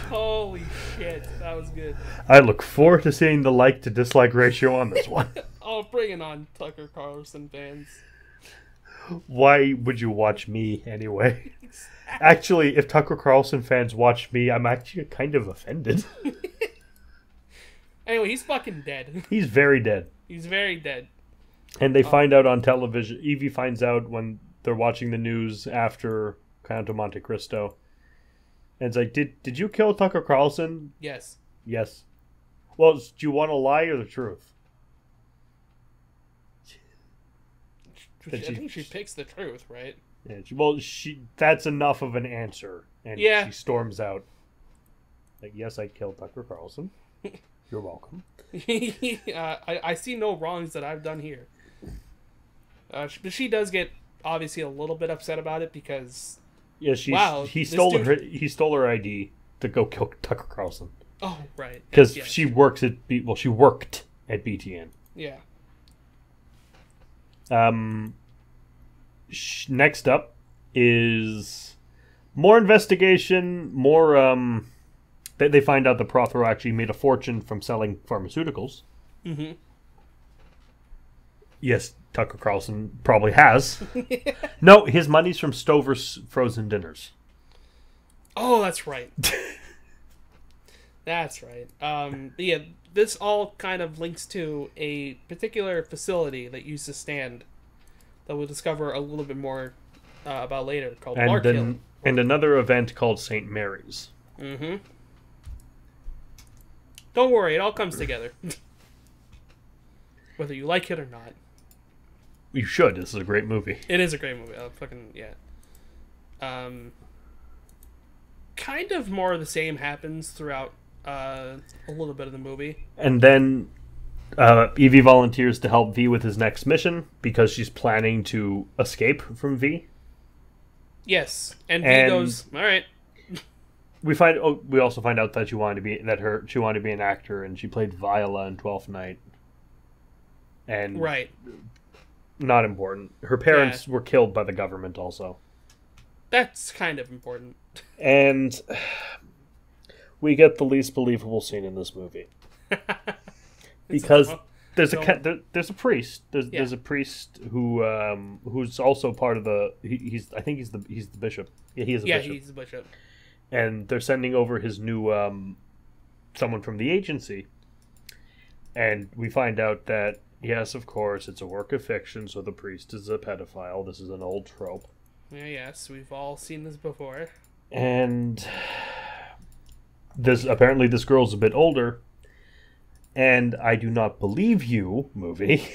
Holy shit, that was good.
I look forward to seeing the like to dislike ratio on this one.
Oh, bring it on, Tucker Carlson fans.
Why would you watch me anyway? Actually, if Tucker Carlson fans watch me, I'm actually kind of offended.
Anyway, he's fucking dead.
He's very dead.
He's very dead.
And they find out on television. Evie finds out when they're watching the news after Count of Monte Cristo. And it's like, did you kill Tucker Carlson?
Yes.
Yes. Well, do you want to lie or the truth?
I think she picks the truth, right?
Yeah, that's enough of an answer. And
yeah.
She storms out. Like, yes, I killed Tucker Carlson. You're welcome.
I see no wrongs that I've done here. But she does get, obviously, a little bit upset about it because...
Yeah, he stole her ID to go kill Tucker Carlson.
Oh, right.
Because she worked at BTN.
Yeah.
Next up is more investigation, more they find out that Prothero actually made a fortune from selling pharmaceuticals.
Mm-hmm.
Yes, Tucker Carlson probably has. No, his money's from Stover's frozen dinners.
Oh, that's right. That's right. But yeah, this all kind of links to a particular facility that used to stand that we'll discover a little bit more about later, called Lark Hill.
And another event called St. Mary's.
Mm-hmm. Don't worry, it all comes together. Whether you like it or not.
You should. This is a great movie.
It is a great movie. Fucking, yeah. Kind of more of the same happens throughout a little bit of the movie.
And then Evie volunteers to help V with his next mission because she's planning to escape from V.
Yes, and V goes, all right.
We also find out that she wanted to be an actor, and she played Viola in 12th Night. And
right,
not important. Her parents were killed by the government, also.
That's kind of important.
And we get the least believable scene in this movie because there's a priest. There's a priest who's also part of the. He's the bishop. Yeah, he is a bishop.
Yeah, he's the bishop.
And they're sending over his new someone from the agency, and we find out that yes, of course, it's a work of fiction. So the priest is a pedophile. This is an old trope.
Yeah, yes, we've all seen this before.
And apparently this girl's a bit older, and I do not believe you, movie,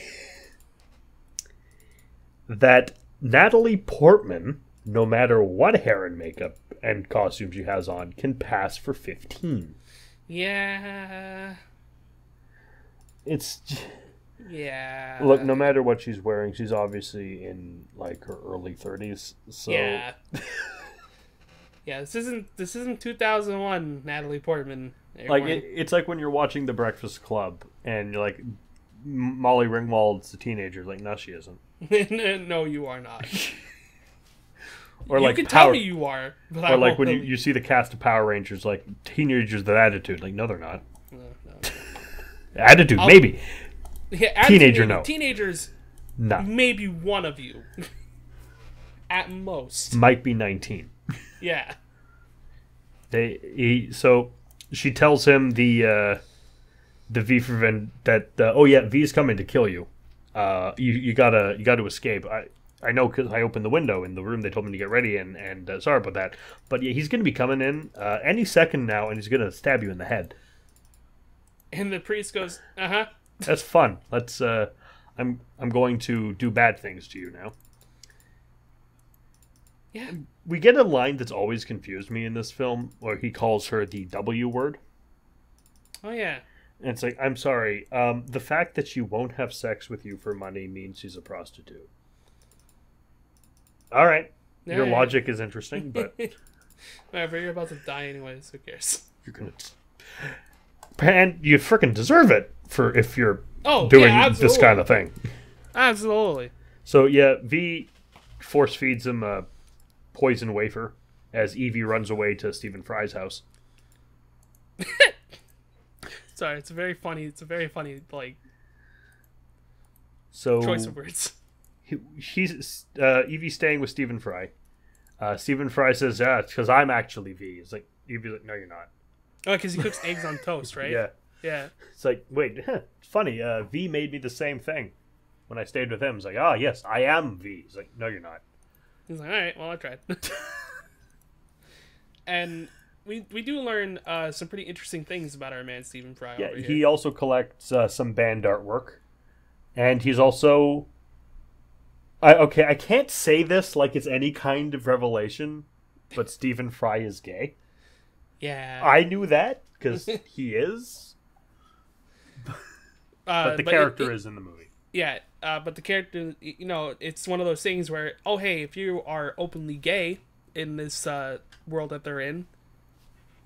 that Natalie Portman, no matter what hair and makeup and costume she has on, can pass for 15.
Yeah. Yeah.
Look, no matter what she's wearing, she's obviously in like her early 30s. So
yeah. Yeah, this isn't 2001 Natalie Portman.
Like it's like when you're watching The Breakfast Club and you're like, Molly Ringwald's a teenager. Like, no, she isn't.
No, you are not.
Or
you
like
can tell me you are. But
or like when you see the cast of Power Rangers, like teenagers with attitude. Like, no, they're not.
No.
Attitude, maybe.
Yeah,
teenager, no.
Teenagers,
no.
Maybe one of you. At most.
Might be 19.
Yeah.
So she tells him the V for Vendetta. Oh yeah, V's coming to kill you. You gotta escape. I know because I opened the window in the room. They told me to get ready, and sorry about that. But yeah, he's gonna be coming in any second now, and he's gonna stab you in the head.
And the priest goes,
That's fun. Let's. I'm going to do bad things to you now.
Yeah.
We get a line that's always confused me in this film, where he calls her the W word.
Oh yeah.
And it's like, I'm sorry. The fact that she won't have sex with you for money means she's a prostitute. All right. Your logic is interesting, but
whatever. You're about to die anyways. Who cares?
you're gonna. And you freaking deserve it if you're doing this kind of thing.
Absolutely.
So yeah, V force feeds him a poison wafer as Evie runs away to Stephen Fry's house.
Sorry, it's a very funny like choice of words.
He's Evie's staying with Stephen Fry. Stephen Fry says, "Yeah, it's because I'm actually V." It's like Evie's like, "No, you're not."
Oh, because he cooks eggs on toast, right?
Yeah.
Yeah.
It's like, wait, it's funny. V made me the same thing when I stayed with him. It's like, yes, I am V. He's like, no, you're not.
He's like, all right, well, I tried. And we do learn some pretty interesting things about our man Stephen Fry.
Yeah,
over here.
he also collects some band artwork, and he's also. I can't say this like it's any kind of revelation, but Stephen Fry is gay.
Yeah.
I knew that because he is. But the character is in the movie.
Yeah, but the character, it's one of those things where, oh, hey, if you are openly gay in this world that they're in.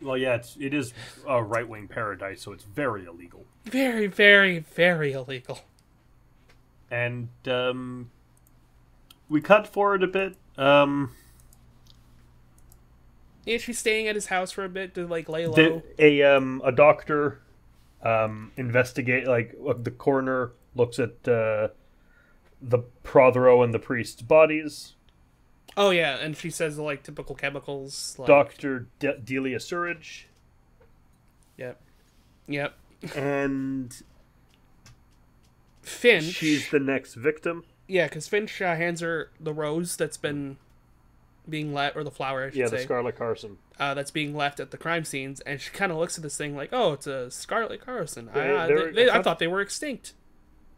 Well, yeah, it is a right-wing paradise, so it's very illegal.
Very, very, very illegal.
And we cut forward a bit.
Yeah, she's staying at his house for a bit to like lay low.
A doctor investigate, like the coroner looks at the Prothero and the priest's bodies.
Oh yeah, and she says like typical chemicals. Like...
Dr. Delia Surridge.
Yep.
And
Finch.
She's the next victim.
Yeah, because Finch hands her the rose that's been being left, or the flower, I should say.
Yeah, the Scarlet Carson.
That's being left at the crime scenes, and she kind of looks at this thing like, oh, it's a Scarlet Carson. I thought they were extinct.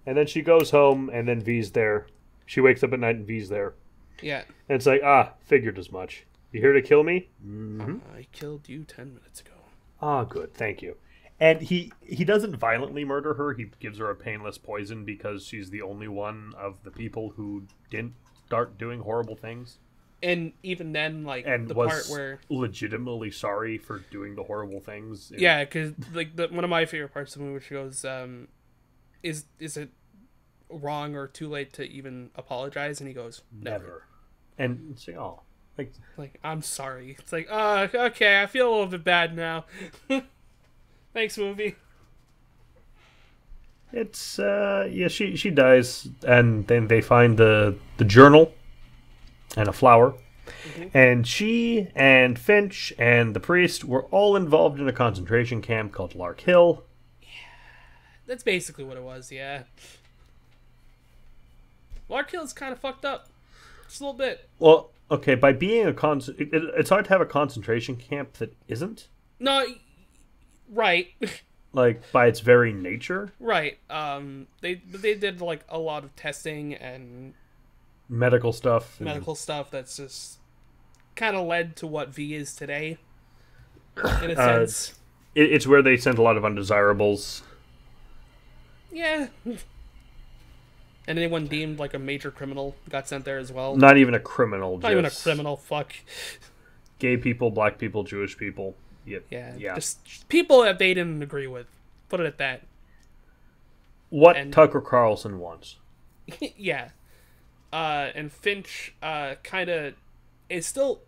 And then she goes home, and then V's there. She wakes up at night, and V's there.
Yeah.
And it's like, figured as much. You here to kill me? Mm-hmm.
I killed you 10 minutes ago.
Good, thank you. And he doesn't violently murder her. He gives her a painless poison because she's the only one of the people who didn't start doing horrible things.
And even then, like,
and
the
was
part where
legitimately sorry for doing the horrible things.
Yeah, because like one of my favorite parts of the movie, where she goes, "Is it wrong or too late to even apologize?" And he goes, "Never."
And say,
like I'm sorry. It's like, okay, I feel a little bit bad now. Thanks, movie.
It's she dies, and then they find the journal and a flower. Mm-hmm. And she and Finch and the priest were all involved in a concentration camp called Lark Hill.
Yeah, that's basically what it was. Yeah, Lark Hill's kind of fucked up, just a little bit.
Well, okay, by being it's hard to have a concentration camp that isn't.
No, right.
Like by its very nature.
Right. They did like a lot of testing and
medical stuff
that's just kind of led to what V is today, in a sense.
It's where they sent a lot of undesirables.
Yeah. And anyone deemed like a major criminal got sent there as well.
Not even a criminal.
Not even a criminal, fuck.
Gay people, black people, Jewish people.
Yeah. Just people that they didn't agree with. Put it at that.
What Tucker Carlson wants.
Yeah. And Finch kind of is still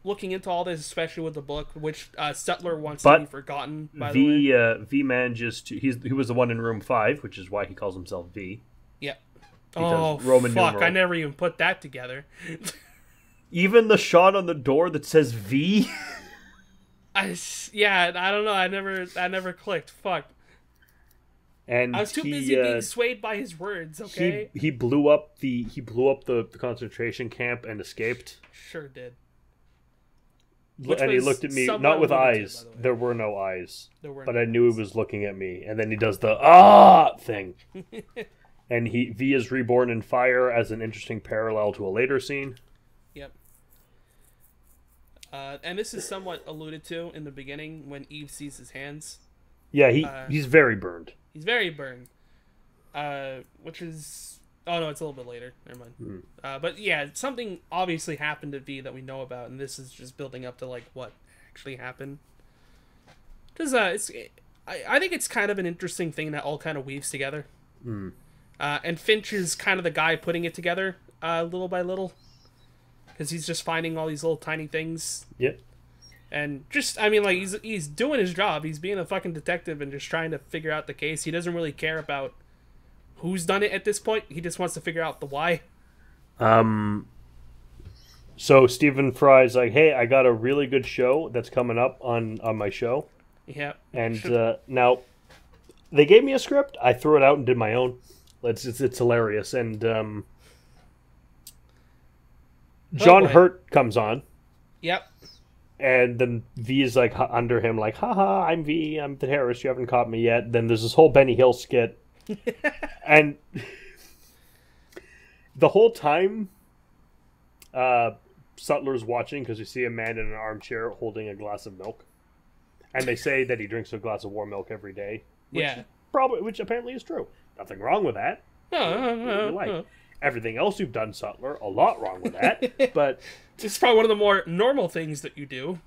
looking into all this, especially with the book, which Settler wants to be forgotten, by the way.
V manages to... He was the one in room 5, which is why he calls himself V.
Yeah.
Roman
fuck,
numeral.
I never even put that together.
Even the shot on the door that says V...
Yeah, I don't know. I never clicked. Fuck.
And
I was too busy being swayed by his words. Okay.
He blew up the concentration camp and escaped.
Sure did.
And he looked at me, not with eyes. There were no eyes. But I knew he was looking at me. And then he does the thing. And V is reborn in fire as an interesting parallel to a later scene.
Yep. And this is somewhat alluded to in the beginning when Eve sees his hands.
Yeah, he's very burned.
He's very burned. Which is... Oh, no, it's a little bit later. Never mind. But yeah, something obviously happened to V that we know about, and this is just building up to, like, what actually happened. Because I think it's kind of an interesting thing that all kind of weaves together. And Finch is kind of the guy putting it together little by little. Because he's just finding all these little tiny things.
Yep.
And just, I mean, like, he's doing his job. He's being a fucking detective and just trying to figure out the case. He doesn't really care about who's done it at this point. He just wants to figure out the why.
So Stephen Fry's like, hey, I got a really good show that's coming up on my show.
Yeah.
And now, they gave me a script. I threw it out and did my own. It's hilarious. And John Hurt comes on.
Yep.
And then V is like under him, like, haha, I'm V, I'm the terrorist, you haven't caught me yet. Then there's this whole Benny Hill skit. And the whole time, Sutler's watching because you see a man in an armchair holding a glass of milk. And they say that he drinks a glass of warm milk every day. Which apparently is true. Nothing wrong with that. No. Everything else you've done, Sutler, a lot wrong with that. But
it's probably one of the more normal things that you do.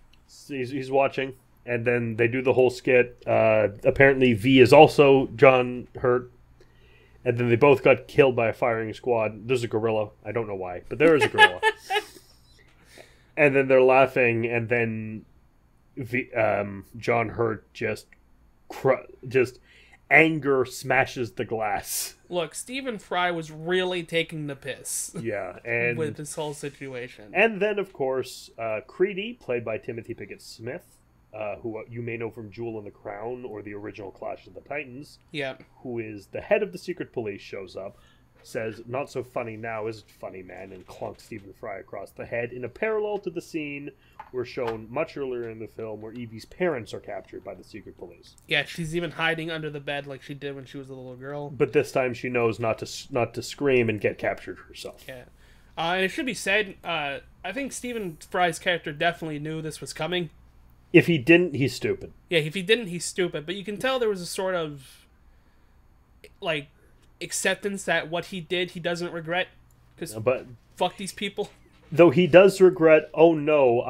He's watching, and then they do the whole skit. Apparently, V is also John Hurt, and then they both got killed by a firing squad. There's a gorilla. I don't know why, but there is a gorilla. And then they're laughing, and then John Hurt just anger smashes the glass.
Look, Stephen Fry was really taking the piss.
Yeah, and
with this whole situation.
And then, of course, Creedy, played by Timothy Pickett Smith, who you may know from Jewel and the Crown or the original Clash of the Titans.
Yeah.
Who is the head of the secret police, shows up, says, "Not so funny now, is it, funny man?" and clunks Stephen Fry across the head in a parallel to the scene were shown much earlier in the film where Evie's parents are captured by the secret police.
Yeah, she's even hiding under the bed like she did when she was a little girl.
But this time she knows not to scream and get captured herself.
Yeah. And it should be said, I think Stephen Fry's character definitely knew this was coming.
If he didn't, he's stupid.
Yeah, if he didn't, he's stupid. But you can tell there was a sort of, like, acceptance that what he did, he doesn't regret. Because fuck these people.
Though he does regret, oh no,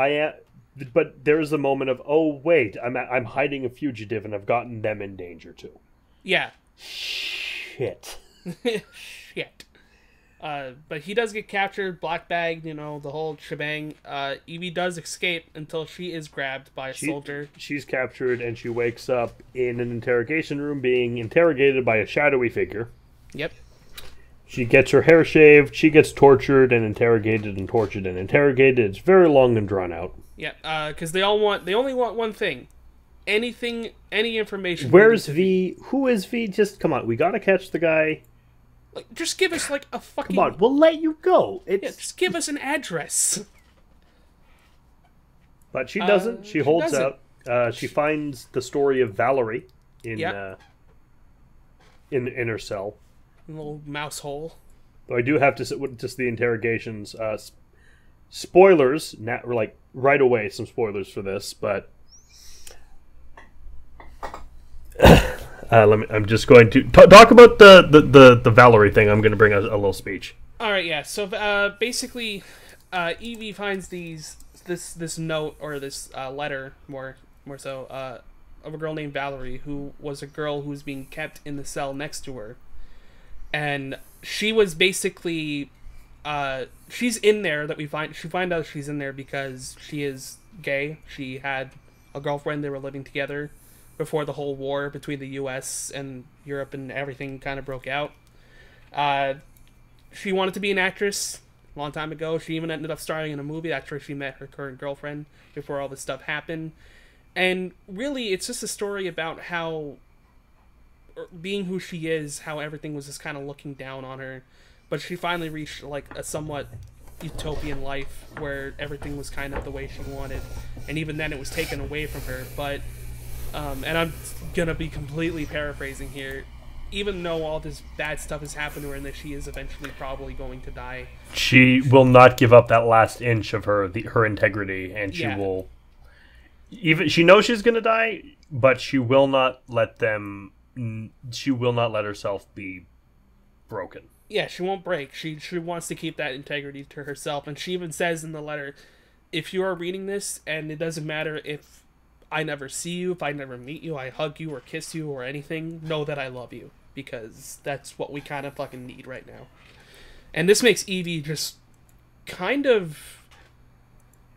but there's a moment of, oh wait, I'm hiding a fugitive and I've gotten them in danger too.
Yeah.
Shit.
Shit. But he does get captured, black bagged, the whole shebang. Evie does escape until she is grabbed by a soldier. She's
captured and she wakes up in an interrogation room being interrogated by a shadowy figure.
Yep.
She gets her hair shaved, she gets tortured and interrogated and tortured and interrogated. It's very long and drawn out.
Yeah, because they only want one thing. Any information.
Where's V? Who is V? Just, come on, we gotta catch the guy.
Like, just give us, like, a fucking...
Come on, we'll let you go.
Just give us an address.
But she doesn't. She holds out. She finds the story of Valerie in her cell.
A little mouse hole.
Though I do have to say, just the interrogations. Spoilers, like right away, some spoilers for this, but I'm just going to talk about the Valerie thing. I'm going to bring a little speech.
All right, yeah. So basically, Evie finds this note or this letter more so of a girl named Valerie, who was a girl who was being kept in the cell next to her. And she was basically, she's in there she find out she's in there because she is gay. She had a girlfriend, they were living together before the whole war between the US and Europe and everything kind of broke out. She wanted to be an actress a long time ago. She even ended up starring in a movie. That's where she met her current girlfriend before all this stuff happened. And really, it's just a story about how, being who she is, how everything was just kind of looking down on her. But she finally reached, like, a somewhat utopian life where everything was kind of the way she wanted. And even then, it was taken away from her. But, and I'm gonna be completely paraphrasing here, even though all this bad stuff has happened to her and that she is eventually probably going to die,
she will not give up that last inch of her integrity, and she will. Even she knows she's gonna die, but she will not let them. She will not let herself be broken.
Yeah, she won't break. She wants to keep that integrity to herself, and she even says in the letter, "If you are reading this, and it doesn't matter if I never see you, if I never meet you, I hug you or kiss you or anything, know that I love you, because that's what we kind of fucking need right now." And this makes Evie just kind of...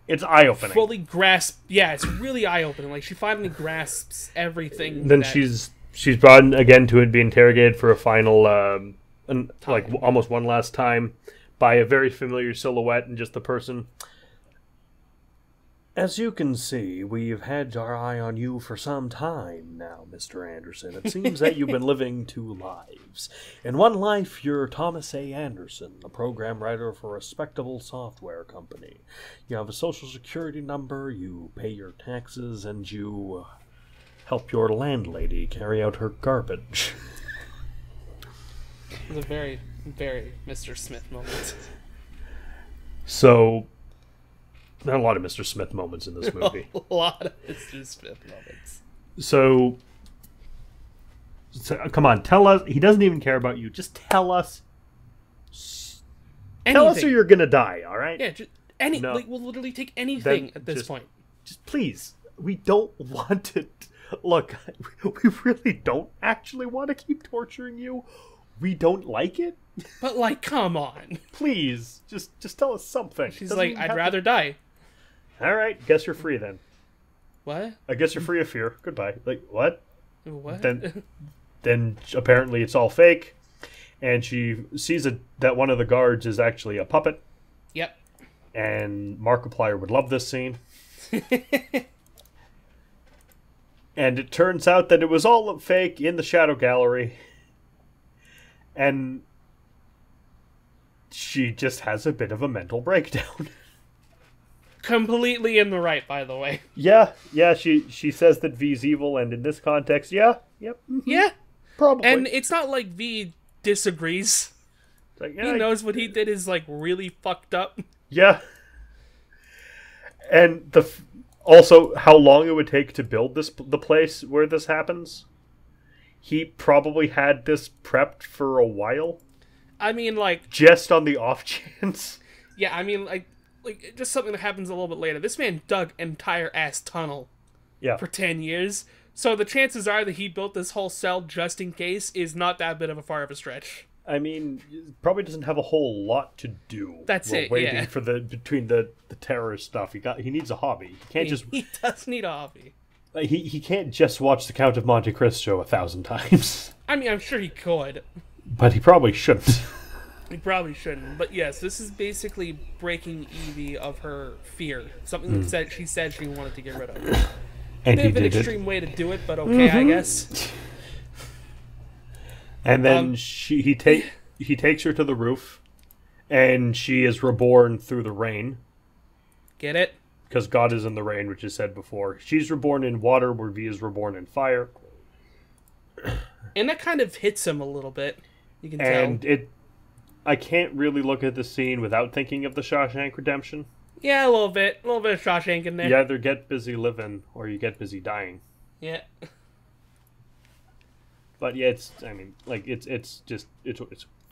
It's eye-opening.
Fully grasp... Yeah, it's really eye-opening. Like, she finally grasps everything.
Then she's brought in again to be interrogated for a final, almost one last time, by a very familiar silhouette and just the person. As you can see, we've had our eye on you for some time now, Mr. Anderson. It seems that you've been living two lives. In one life, you're Thomas A. Anderson, a program writer for a respectable software company. You have a social security number, you pay your taxes, and you help your landlady carry out her garbage.
It was a very, very Mr. Smith moment.
So... there are a lot of Mr. Smith moments in this movie.
A lot of Mr. Smith moments.
So, come on, tell us. He doesn't even care about you. Just tell us.
Anything.
Tell us or you're going to die, all right?
Yeah, just like, we'll literally take anything at this point.
Just please. We don't want to... Look, we really don't actually want to keep torturing you. We don't like it.
But, like, come on.
Please, just tell us something.
She's like, I'd rather die.
All right, guess you're free then.
What?
I guess you're free of fear. Goodbye. Like, what?
What?
Then apparently it's all fake, and she sees that one of the guards is actually a puppet.
Yep.
And Markiplier would love this scene. And it turns out that it was all fake in the shadow gallery. And she just has a bit of a mental breakdown.
Completely in the right, by the way.
Yeah, she says that V's evil, and in this context, yep. Mm-hmm,
yeah.
Probably.
And it's not like V disagrees.
Like,
he knows what he did is, like, really fucked up.
Yeah. And also, how long it would take to build the place where this happens. He probably had this prepped for a while.
I mean, like...
just on the off chance.
Yeah, I mean, like just something that happens a little bit later. This man dug an entire ass tunnel for 10 years. So the chances are that he built this whole cell just in case is not that bit of a far of a stretch.
I mean, probably doesn't have a whole lot to do.
That's it,
waiting for between the terrorist stuff. He needs a hobby.
He does need a hobby.
He can't just watch The Count of Monte Cristo 1,000 times.
I mean, I'm sure he could.
But he probably shouldn't.
He probably shouldn't. But yes, this is basically breaking Evie of her fear. Something that she said she wanted to get rid of.
And
bit of an extreme way to do it, but okay, I guess.
And then he takes her to the roof, and she is reborn through the rain.
Get it?
Because God is in the rain, which is said before. She's reborn in water, where V is reborn in fire.
And that kind of hits him a little bit. You can tell.
And I can't really look at the scene without thinking of the Shawshank Redemption.
Yeah, a little bit. A little bit of Shawshank in there.
You either get busy living, or you get busy dying.
Yeah.
But yeah, it's a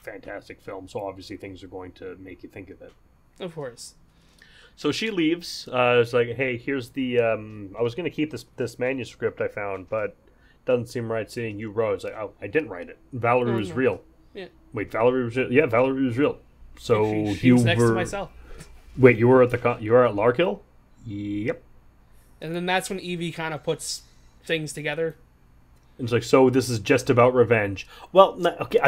fantastic film, so obviously things are going to make you think of it.
Of course.
So she leaves. It's like, hey, here's the... I was going to keep this manuscript I found, but it doesn't seem right seeing you wrote. It's like, oh, I didn't write it. Valerie was real.
Yeah.
Wait, Valerie was real? Yeah, Valerie was real. So
she was next to myself.
Wait, you were at Larkhill? Yep.
And then that's when Evie kind of puts things together.
It's like, so this is just about revenge. Well, okay,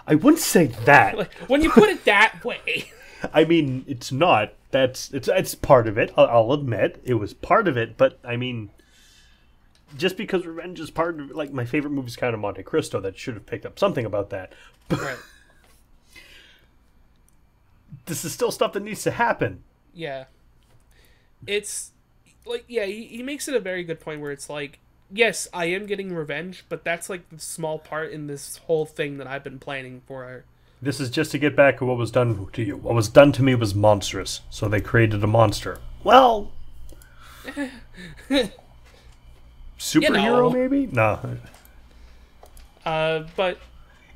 I wouldn't say that.
Like, when you put it that way.
I mean, it's not. It's part of it. I'll admit it was part of it, but I mean, just because revenge is part of, like, my favorite movie is Count of Monte Cristo, that should have picked up something about that.
Right.
This is still stuff that needs to happen.
Yeah. It's, like, yeah, he makes it a very good point where it's like, yes, I am getting revenge, but that's, like, the small part in this whole thing that I've been planning for.
This is just to get back at what was done to you. What was done to me was monstrous, so they created a monster. Well... superhero, maybe? No.
But...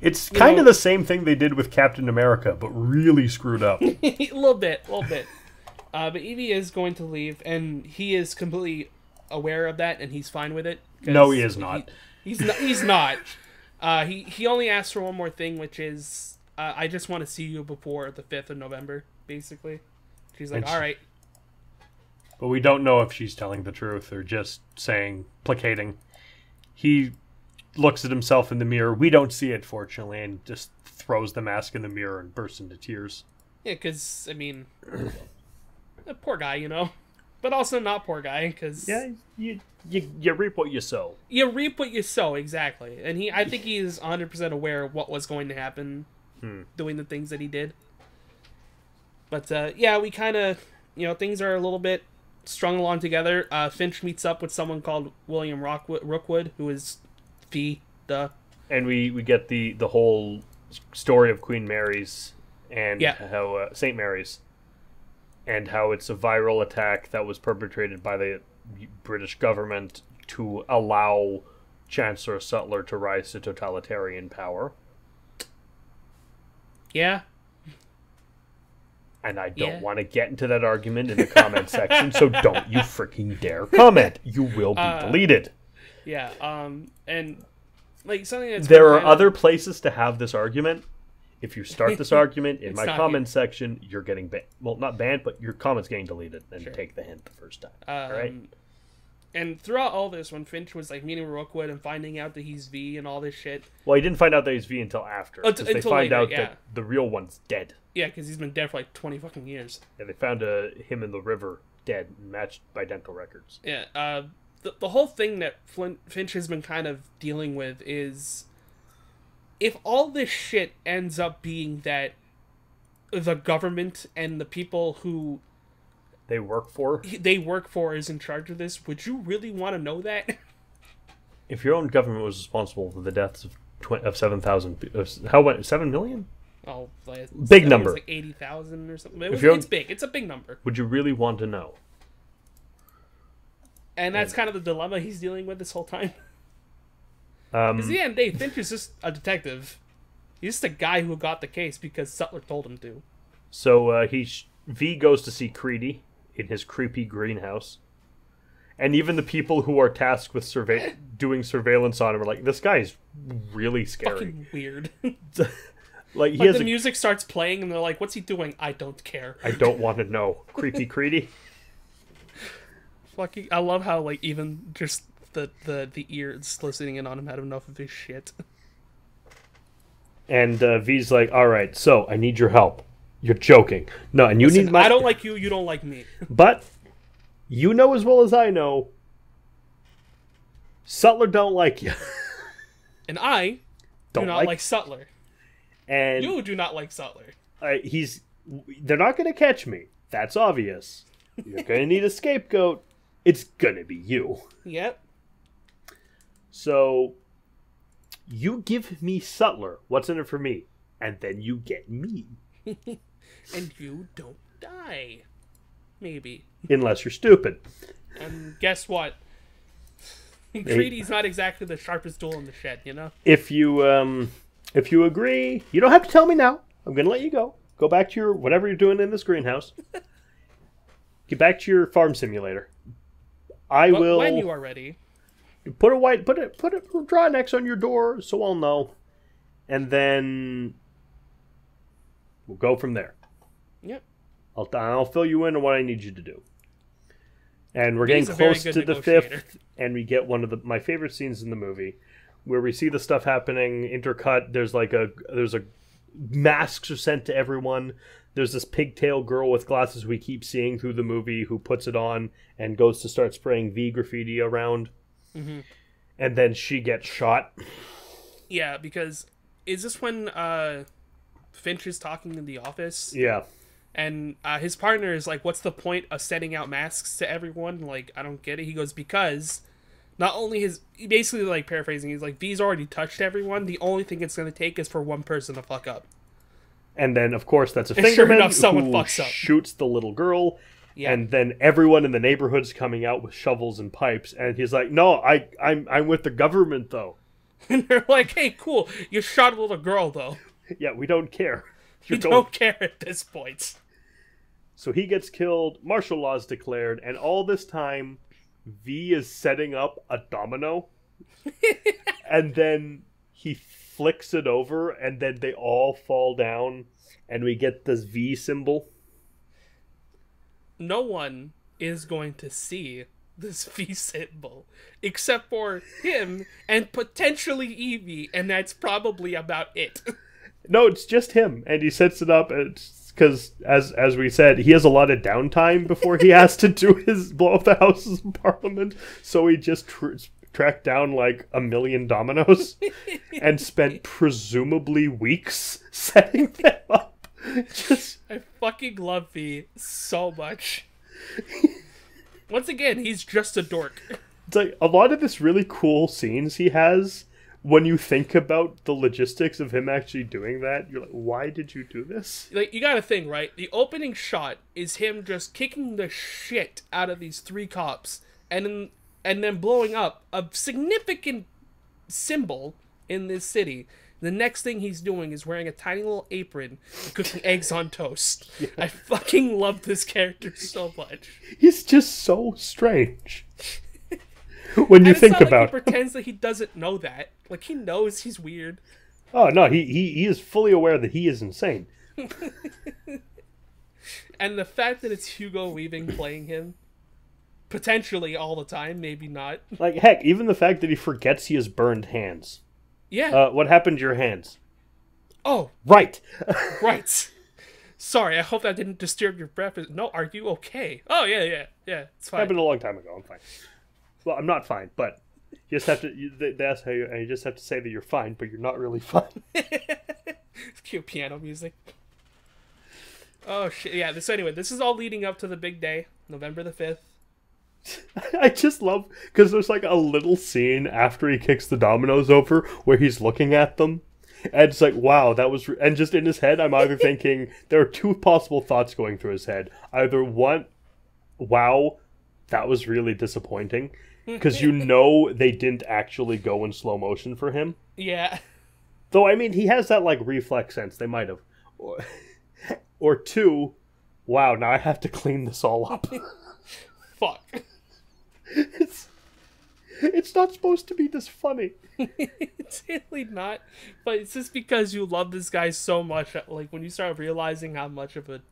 It's kind of the same thing they did with Captain America, but really screwed up.
a little bit. But Evie is going to leave, and he is completely aware of that, and he's fine with it.
No, he is not.
He's not. He only asks for one more thing, which is, I just want to see you before the 5th of November, basically. She's like, all right.
But we don't know if she's telling the truth or just placating. He looks at himself in the mirror. We don't see it, fortunately, and just throws the mask in the mirror and bursts into tears.
Yeah, because, I mean, poor guy, you know? But also not poor guy, because...
Yeah, you reap what you sow.
You reap what you sow, exactly. And I think he's 100% aware of what was going to happen doing the things that he did. But, yeah, we kind of, things are a little bit strung along together. Finch meets up with someone called William Rookwood, who is and
we get the whole story of Queen Mary's and how St. Mary's, and how it's a viral attack that was perpetrated by the British government to allow Chancellor Sutler to rise to totalitarian power.
Yeah.
And I don't want to get into that argument in the comment section, so don't you freaking dare comment. You will be deleted.
Yeah, and like something that's
there are other places to have this argument. If you start this argument in my comment section, you're getting banned. Well, not banned, but your comment's getting deleted. And take the hint the first time. All right.
And throughout all this, when Finch was like meeting Rookwood and finding out that he's V and all this shit,
well, he didn't find out that he's V until after. Because they find out that the real one's dead.
Yeah, because he's been dead for like 20 fucking years.
Yeah, they found him in the river dead, matched by dental records.
Yeah. The whole thing that Finch has been kind of dealing with is, if all this shit ends up being that the government and the people who
they work for
is in charge of this, would you really want to know that?
If your own government was responsible for the deaths of 7,000, how much? 7 million?
Oh,
big number.
Like 80,000 or something. It's big. It's a big number.
Would you really want to know?
And that's kind of the dilemma he's dealing with this whole time. Because at the end of the day, Finch is just a detective. He's just a guy who got the case because Sutler told him to.
So V goes to see Creedy in his creepy greenhouse. And even the people who are tasked with doing surveillance on him are like, this guy's really scary.
Fucking weird.
like
the music starts playing and they're like, what's he doing? I don't care.
I don't want to know. Creepy Creedy.
Fucking, I love how like even just the ears listening in on him had enough of his shit.
And V's like, all right, so I need your help. You're joking. No, and
Listen,
need my...
I don't like you, you don't like me.
But you know as well as I know, Sutler don't like you.
And I do not like Sutler.
And
you do not like Sutler.
They're not going to catch me. That's obvious. You're going to need a scapegoat. It's going to be you.
Yep.
So, you give me Sutler. What's in it for me? And then you get me.
And you don't die. Maybe.
Unless you're stupid.
And guess what? Creedy's not exactly the sharpest tool in the shed, you know?
If you agree, you don't have to tell me now. I'm going to let you go. Go back to your whatever you're doing in this greenhouse. Get back to your farm simulator. I will.
When you are ready.
Put a draw an X on your door so I'll know, and then we'll go from there.
Yep.
I'll fill you in on what I need you to do. And we're getting close to the 5th, and we get one of my favorite scenes in the movie, where we see the stuff happening intercut. There's a masks are sent to everyone. There's this pigtail girl with glasses we keep seeing through the movie who puts it on and goes to start spraying V graffiti around. And then she gets shot.
Yeah, because is this when Finch is talking in the office?
Yeah.
And his partner is like, what's the point of setting out masks to everyone? Like, I don't get it. He goes, because not only basically like paraphrasing, he's like, V's already touched everyone. The only thing it's going to take is for one person to fuck up.
And then, of course, that's a
And
fingerman
sure enough, someone
who
fucks up.
shoots the little girl.
Yeah.
And then everyone in the neighborhood's coming out with shovels and pipes. And he's like, no, I'm with the government, though.
And they're like, hey, cool. You shot a little girl, though.
Yeah, we don't care.
We don't care at this point.
So he gets killed, martial law is declared, and all this time, V is setting up a domino. And then he flicks it over, and then they all fall down, and we get this V symbol.
No one is going to see this V symbol except for him and potentially Evie, and that's probably about it.
No, it's just him, and he sets it up because, as we said, he has a lot of downtime before he has to do his blow up the Houses of Parliament, so he just tracked down like 1 million dominoes and spent presumably weeks setting them up.
I fucking love V so much. Once again, he's just a dork.
It's like a lot of this really cool scenes he has. When you think about the logistics of him actually doing that, you're like, why did you do this?
Like, you gotta think, right? The opening shot is him just kicking the shit out of these 3 cops and then blowing up a significant symbol in this city. The next thing he's doing is wearing a tiny little apron and cooking eggs on toast. Yeah. I fucking love this character so much.
He's just so strange. When you think about
it. He pretends that he doesn't know that. Like, he knows he's weird.
Oh, no, he is fully aware that he is insane.
And the fact that it's Hugo Weaving playing him, potentially all the time, maybe not.
Like, heck, even the fact that he forgets he has burned hands.
Yeah.
What happened to your hands?
Oh.
Right.
Right. Sorry, I hope that didn't disturb your breath. No, are you okay? Oh, yeah, it's fine.
Happened a long time ago, I'm fine. Well, I'm not fine, but you just have to, that's how you just have to say that you're fine, but you're not really fine.
Cute piano music. Oh, shit, yeah, so anyway, this is all leading up to the big day, November the 5th.
I just love, because there's like a little scene after he kicks the dominoes over where he's looking at them, and it's like, wow, that was, and just in his head, I'm either thinking, there are 2 possible thoughts going through his head. Either one, wow, that was really disappointing, because you know they didn't actually go in slow motion for him.
Yeah.
Though, I mean, he has that, like, reflex sense. They might have. Or 2, wow, now I have to clean this all up.
Fuck.
It's not supposed to be this funny.
It's really not. But it's just because you love this guy so much that, like, when you start realizing how much of a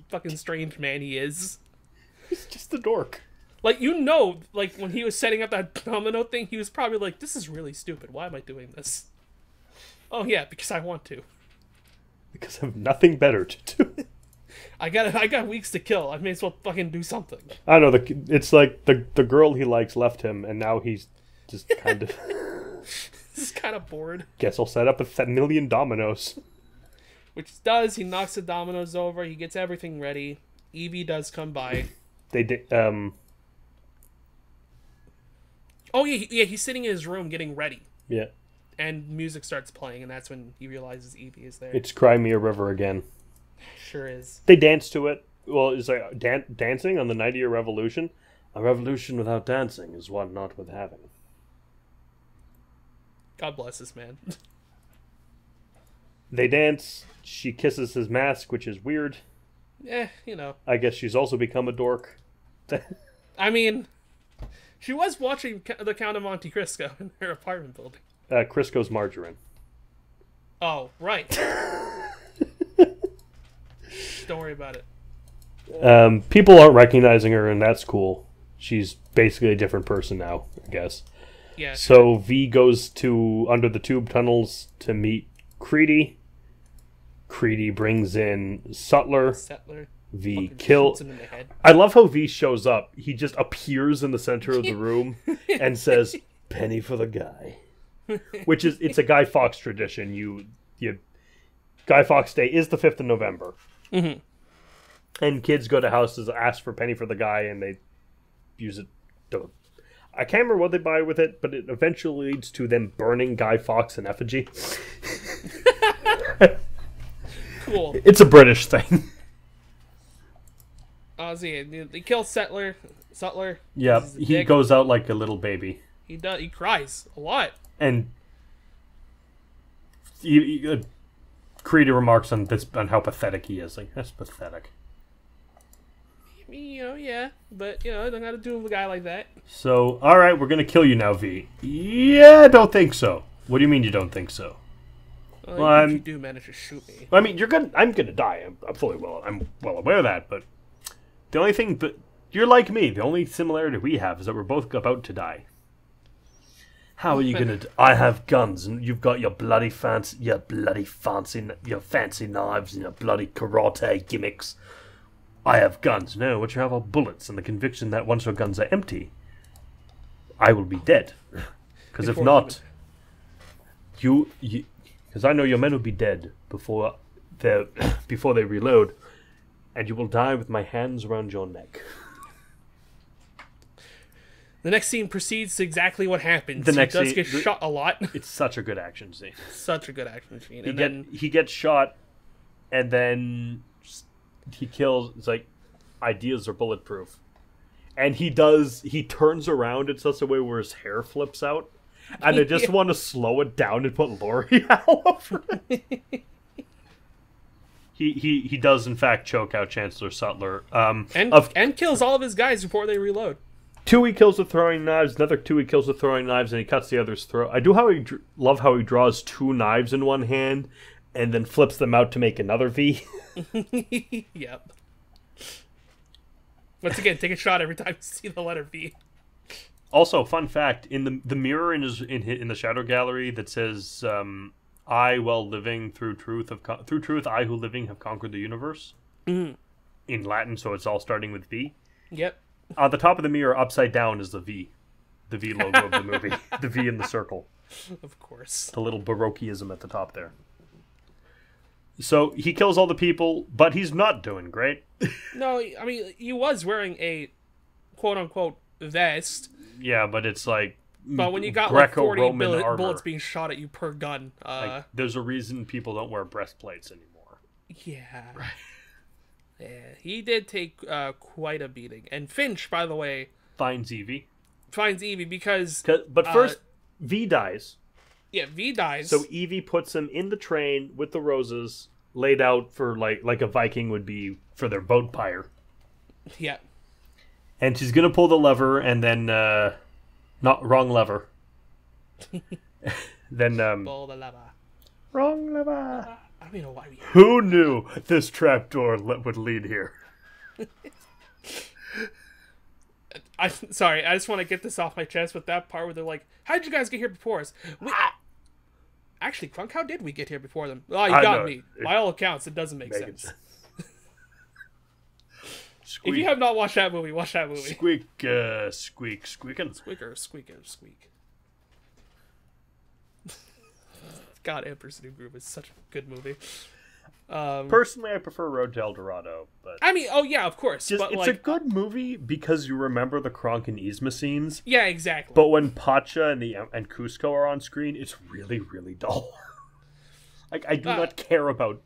fucking strange man he is.
He's just a dork.
Like, you know, like, when he was setting up that domino thing, he was probably like, this is really stupid. Why am I doing this? Oh, yeah, because I want to.
Because I have nothing better to do.
I got weeks to kill. I may as well fucking do something.
I don't know, it's like the girl he likes left him, and now he's just kind of...
He's kind of bored.
Guess I'll set up 1 million dominoes.
Which he does. He knocks the dominoes over. He gets everything ready. Evie does come by.
They did,
Oh, yeah, he's sitting in his room getting ready.
Yeah.
And music starts playing, and that's when he realizes Evie is there.
It's Cry Me a River again.
Sure is.
They dance to it. Well, it's like dancing on the 90-year revolution. A revolution without dancing is one not worth having.
God bless this man.
They dance. She kisses his mask, which is weird.
You know.
I guess she's also become a dork.
I mean, she was watching The Count of Monte Cristo in her apartment building.
Crisco's margarine.
Oh, right. Don't worry about it.
People aren't recognizing her, and that's cool. She's basically a different person now, I guess.
Yeah.
So V goes to under the tube tunnels to meet Creedy. Creedy brings in Sutler. V
Fucking
kill.
shoots him in the head.
I love how V shows up. He just appears in the center of the room and says, "Penny for the guy," which is it's a Guy Fawkes tradition. You Guy Fawkes Day is the 5th of November, and kids go to houses, ask for penny for the guy, and they use it. I can't remember what they buy with it, but it eventually leads to them burning Guy Fawkes in effigy.
Cool.
It's a British thing.
See, they kill Sutler.
Yeah, he goes out like a little baby.
He does. He cries a lot.
And Creedy remarks on how pathetic he is. Like, that's pathetic.
I mean, yeah, but I don't gotta do a guy like that.
So, all right, we're gonna kill you now, V. Yeah, I don't think so. What do you mean you don't think so?
Well, you do manage to shoot me.
I mean, I'm gonna die. I'm well aware of that. But the only thing, but you're like me. The only similarity we have is that we're both about to die. How are you gonna? I have guns, and you've got your fancy knives and your bloody karate gimmicks. I have guns. No, what you have are bullets, and the conviction that once your guns are empty, I will be dead. Because if not, because I know your men will be dead before they reload, and you will die with my hands around your neck.
The next scene proceeds to exactly what happens.
He does
get shot a lot.
It's such a good action scene.
Such a good action scene.
He gets shot, and then he kills. It's like ideas are bulletproof, and he turns around in such a way where his hair flips out, and I just want to slow it down and put L'Oreal over it. He does in fact choke out Chancellor Sutler,
and kills all of his guys before they reload.
2 he kills with throwing knives, another 2 he kills with throwing knives, and he cuts the other's throat. I do love how he draws 2 knives in one hand and then flips them out to make another V.
Yep. Once again, take a shot every time you see the letter V.
Also, fun fact, in the mirror in the shadow gallery that says, I, while living through truth, I who living have conquered the universe. In Latin, so it's all starting with V.
Yep.
On the top of the mirror, upside down, is the V logo of the movie. The V in the circle.
Of course.
The little Baroqueism at the top there. So, he kills all the people, but he's not doing great.
No, I mean, he was wearing a quote-unquote vest.
Yeah, but it's like...
But when you got like 40
armor.
bullets being shot at you per gun...
there's a reason people don't wear breastplates anymore.
Yeah. Right. Yeah, he did take quite a beating. And Finch, by the way...
Finds Evie
because...
But first, V dies.
Yeah, V dies.
So Evie puts him in the train with the roses laid out for like a Viking would be for their boat pyre.
Yeah.
And she's going to pull the lever and then... wrong lever. Then...
pull the lever.
Wrong lever.
I don't know why we...
Who knew this trapdoor would lead here?
Sorry, I just want to get this off my chest with that part where they're like, how did you guys get here before us? Actually, Crunk, how did we get here before them? Oh, you got me. By all accounts, it doesn't make sense. If you have not watched that movie, watch that movie.
Squeaking.
Squeak. God, Emperor's New Groove is such a good movie.
Personally, I prefer Road to El Dorado, but
I mean, oh yeah, of course. But
it's a good movie because you remember the Kronk and Yzma scenes.
Yeah, exactly.
But when Pacha and Cusco are on screen, it's really, really dull. Like I do not care about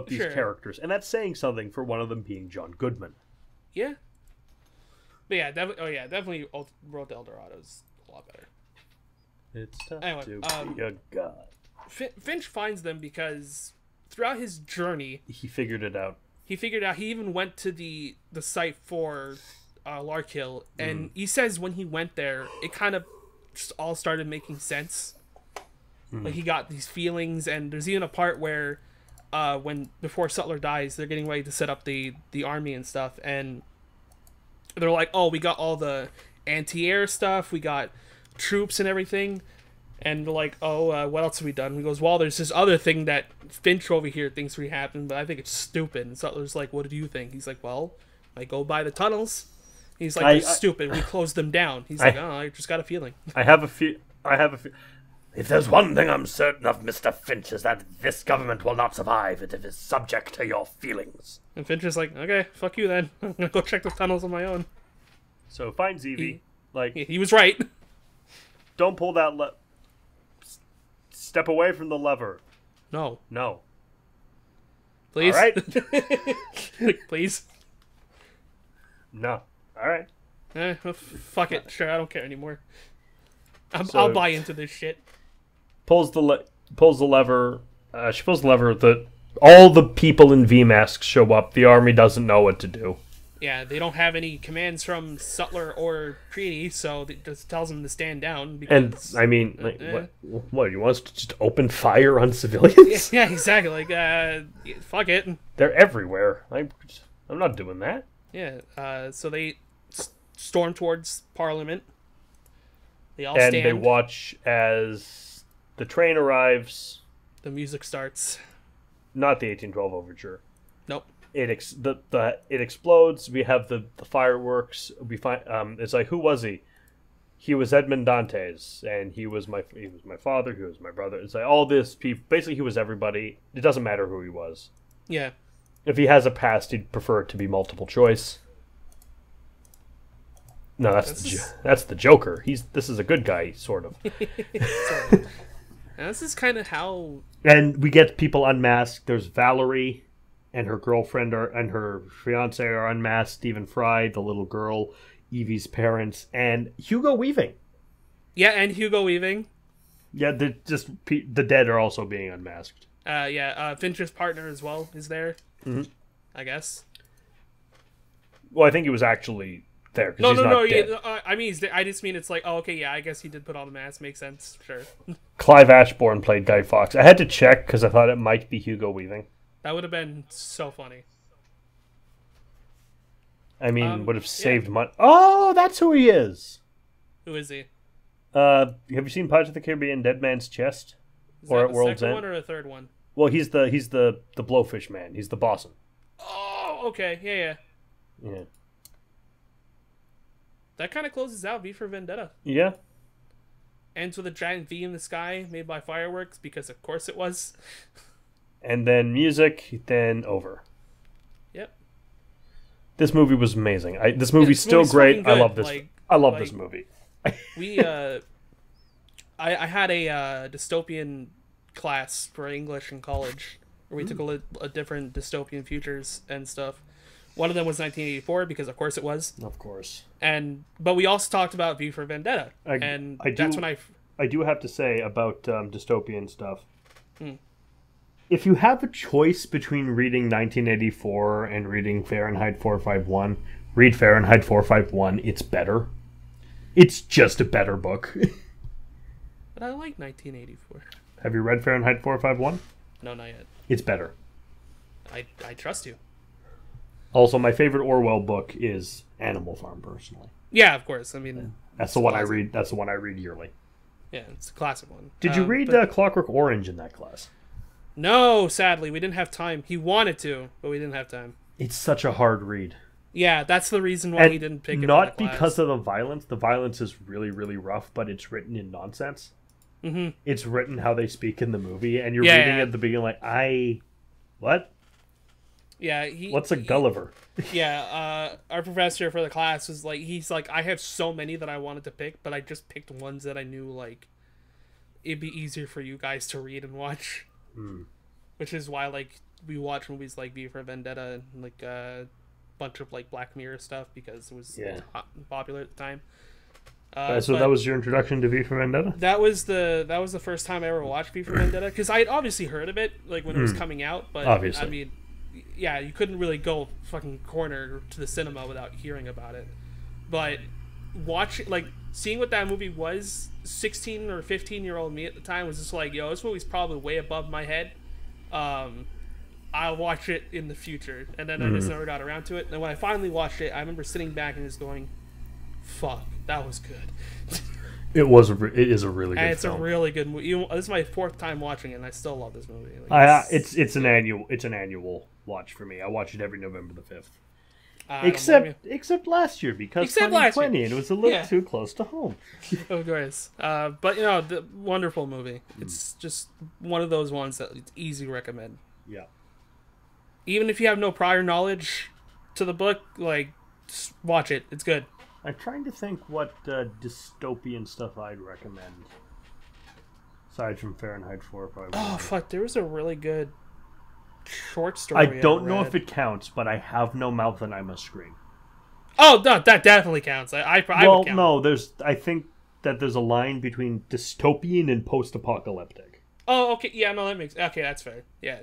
these characters, and that's saying something for one of them being John Goodman.
Yeah. But yeah, definitely Road to El Dorado is a lot better.
It's tough to be a god.
Finch finds them because throughout his journey,
he figured it out.
He even went to the site for Larkhill, and he says when he went there, it kind of just all started making sense. Like he got these feelings, and there's even a part where before Sutler dies, they're getting ready to set up the army and stuff, and they're like, oh, we got all the anti-air stuff, we got troops and everything, And we're like, oh, what else have we done? He goes, well, there's this other thing that Finch over here thinks we happened, but I think it's stupid. And Sutler's like, what do you think? He's like, well, I go by the tunnels. He's like, they're stupid. We closed them down. He's like, oh, I just got a feeling.
I have a few. If there's one thing I'm certain of, Mr. Finch, is that this government will not survive if it is subject to your feelings.
And Finch is like, okay, fuck you then. I'm gonna go check the tunnels on my own.
So finds Evie.
He was right.
Don't pull that step away from the lever.
No.
Please? All right.
Please?
No. All right.
Well, fuck it. Sure, I don't care anymore. I'll buy into this shit.
Pulls the lever. She pulls the lever. All the people in V masks show up. The army doesn't know what to do.
Yeah, they don't have any commands from Sutler or Preety, so it just tells them to stand down. Because,
and I mean, what? You want us to just open fire on civilians?
Yeah, exactly. Like, fuck it.
They're everywhere. I'm not doing that.
Yeah. So they storm towards Parliament. They all
and
stand.
They watch as the train arrives.
The music starts.
Not the 1812 overture.
Nope.
It explodes. We have the fireworks. We find it's like, who was he? He was Edmond Dantes, and he was my father. He was my brother. It's like all this people. Basically, he was everybody. It doesn't matter who he was.
Yeah.
If he has a past, he'd prefer it to be multiple choice. No, that's the Joker. This is a good guy, sort of.
Sort of. And this is kind of how.
And we get people unmasked. There's Valerie, and her girlfriend and her fiance are unmasked. Stephen Fry, the little girl, Evie's parents, and Hugo Weaving.
Yeah, and Hugo Weaving.
Yeah, the dead are also being unmasked.
Fincher's partner as well is there.
Mm-hmm.
I guess.
Well, I think he was actually there.
No.
Dead.
I mean, I just mean it's like, oh, okay, yeah, I guess he did put on the mask. Makes sense, sure.
Clive Ashbourne played Guy Fawkes. I had to check because I thought it might be Hugo Weaving.
That would have been so funny.
I mean, would have saved money. Oh, that's who he is.
Who is he?
Have you seen Pirates of the Caribbean: Dead Man's Chest?
Is
or
that
at
the
World's
second
End?
one or a third one?
Well, he's the blowfish man. He's the bosun.
Oh, okay, yeah. That kind of closes out V for Vendetta.
Yeah.
Ends with a giant V in the sky made by fireworks, because of course it was.
And then music, then over.
Yep.
This movie was amazing. This movie's still great. I love this. I love this movie.
I had a dystopian class for English in college where we took a different dystopian futures and stuff. One of them was 1984 because of course it was.
Of course.
But we also talked about V for Vendetta, that's when
I do have to say about dystopian stuff. If you have a choice between reading 1984 and reading Fahrenheit 451, read Fahrenheit 451. It's better. It's just a better book.
But I like 1984.
Have you read Fahrenheit 451?
No, not yet.
It's better.
I trust you.
Also, my favorite Orwell book is Animal Farm, personally.
Yeah, of course. I mean,
that's the one I read. That's the one I read yearly.
Yeah, it's a classic one.
Did you read Clockwork Orange in that class?
No, sadly, we didn't have time. He wanted to, but we didn't have time.
It's such a hard read.
Yeah, that's the reason why he didn't pick it.
Not because of the violence. The violence is really, really rough, but it's written in nonsense.
Mm-hmm.
It's written how they speak in the movie, and you're reading at the beginning like, what?
Yeah,
what's a Gulliver?
Our professor for the class was like, he's like, I have so many that I wanted to pick, but I just picked ones that I knew like it'd be easier for you guys to read and watch. Which is why like we watch movies like V for Vendetta and like a bunch of like Black Mirror stuff because it was popular at the time.
So that was your introduction to V for Vendetta?
That was the first time I ever watched V for Vendetta, because I had obviously heard of it like when it was coming out, but obviously. I mean, yeah, you couldn't really go fucking corner to the cinema without hearing about it. But seeing what that movie was, 16 or 15-year-old me at the time was just like, yo, this movie's probably way above my head. I'll watch it in the future. And then I just never got around to it. And when I finally watched it, I remember sitting back and just going, fuck, that was good.
It is a really good
And it's
film.
a really good movie. This is my 4th time watching it, and I still love this movie. Like,
It's an annual watch for me. I watch it every November the 5th.
I don't blame you.
Except last year, because
Except last
2020,
year.
and it was a little
Yeah.
too close to home.
Of course. But, the wonderful movie. It's just one of those ones that it's easy to recommend.
Yeah.
Even if you have no prior knowledge to the book, like, just watch it. It's good.
I'm trying to think what dystopian stuff I'd recommend. Aside from Fahrenheit 451.
Oh, fuck. There was a really good short story.
I don't know if it counts, but I have no mouth and I must scream.
Oh, no, that definitely counts. I
Well,
would count.
no, I think that there's a line between dystopian and post-apocalyptic.
Oh, okay. Yeah, no, that makes... Okay, that's fair. Yeah.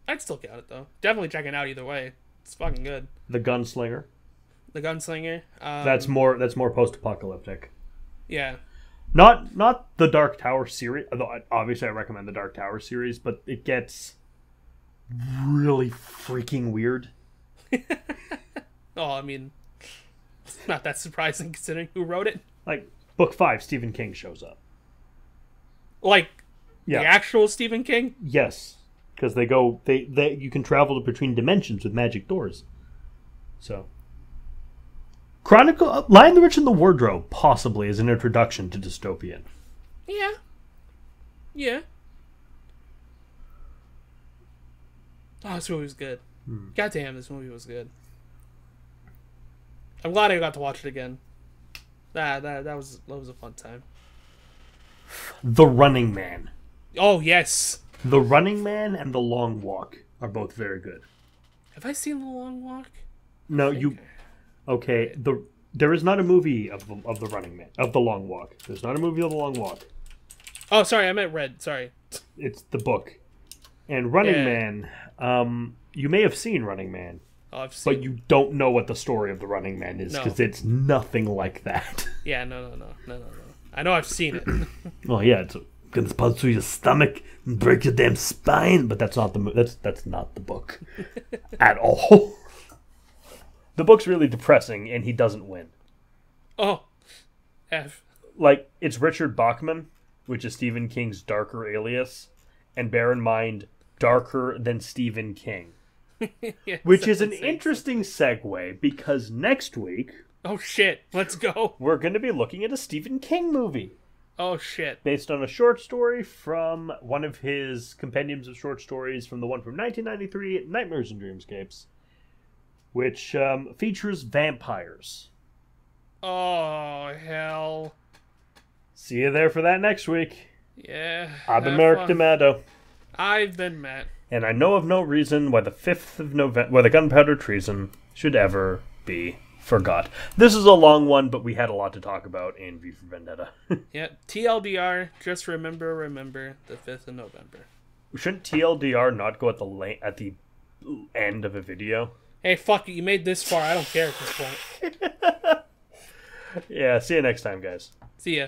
I'd still count it, though. Definitely check it out either way. It's fucking good.
The Gunslinger.
The Gunslinger.
That's more post-apocalyptic.
Yeah.
Not the Dark Tower series. Although obviously I recommend the Dark Tower series, but it gets really freaking weird.
Oh, I mean, it's not that surprising considering who wrote it.
Like book 5, Stephen King shows up.
Like
Yeah.
the actual Stephen King.
Yes, because they you can travel between dimensions with magic doors. So, Lion the Witch and the Wardrobe possibly is an introduction to dystopian.
Yeah. Yeah. Oh, this movie was good. God damn, this movie was good. I'm glad I got to watch it again. That was a fun time.
The Running Man.
Oh yes.
The Running Man and The Long Walk are both very good.
Have I seen The Long Walk?
No, you. Okay, there is not a movie of the Running Man, of The Long Walk. There's not a movie of The Long Walk.
Oh, sorry, I meant Red. Sorry.
It's the book. And Running
Yeah.
Man, you may have seen Running Man,
Oh, I've seen.
but you don't know what the story of the Running Man is
No.
because it's nothing like that.
Yeah, no. I know I've seen it.
Well, yeah, it's gonna punch through your stomach and break your damn spine, but that's not that's not the book at all. The book's really depressing, and he doesn't win.
Oh, F.
Like, it's Richard Bachman, which is Stephen King's darker alias, and bear in mind, darker than Stephen King.
Yes,
Which is an
that's
interesting segue, because next week,
Oh shit! Let's go.
we're going to be looking at a Stephen King movie,
Oh shit!
based on a short story from one of his compendiums of short stories from the one from 1993, Nightmares and Dreamscapes, which features vampires.
Oh hell!
See you there for that next week.
Yeah.
I've been
have
Merrick
fun.
D'Amato.
I've been Matt.
And I know of no reason why the 5th of November, why the Gunpowder Treason should ever be forgot. This is a long one, but we had a lot to talk about in V for Vendetta.
Yeah. TLDR. Just remember the 5th of November.
Shouldn't TLDR not go at the end of a video?
Hey, fuck it! You made this far. I don't care at this point.
Yeah, see you next time, guys.
See ya.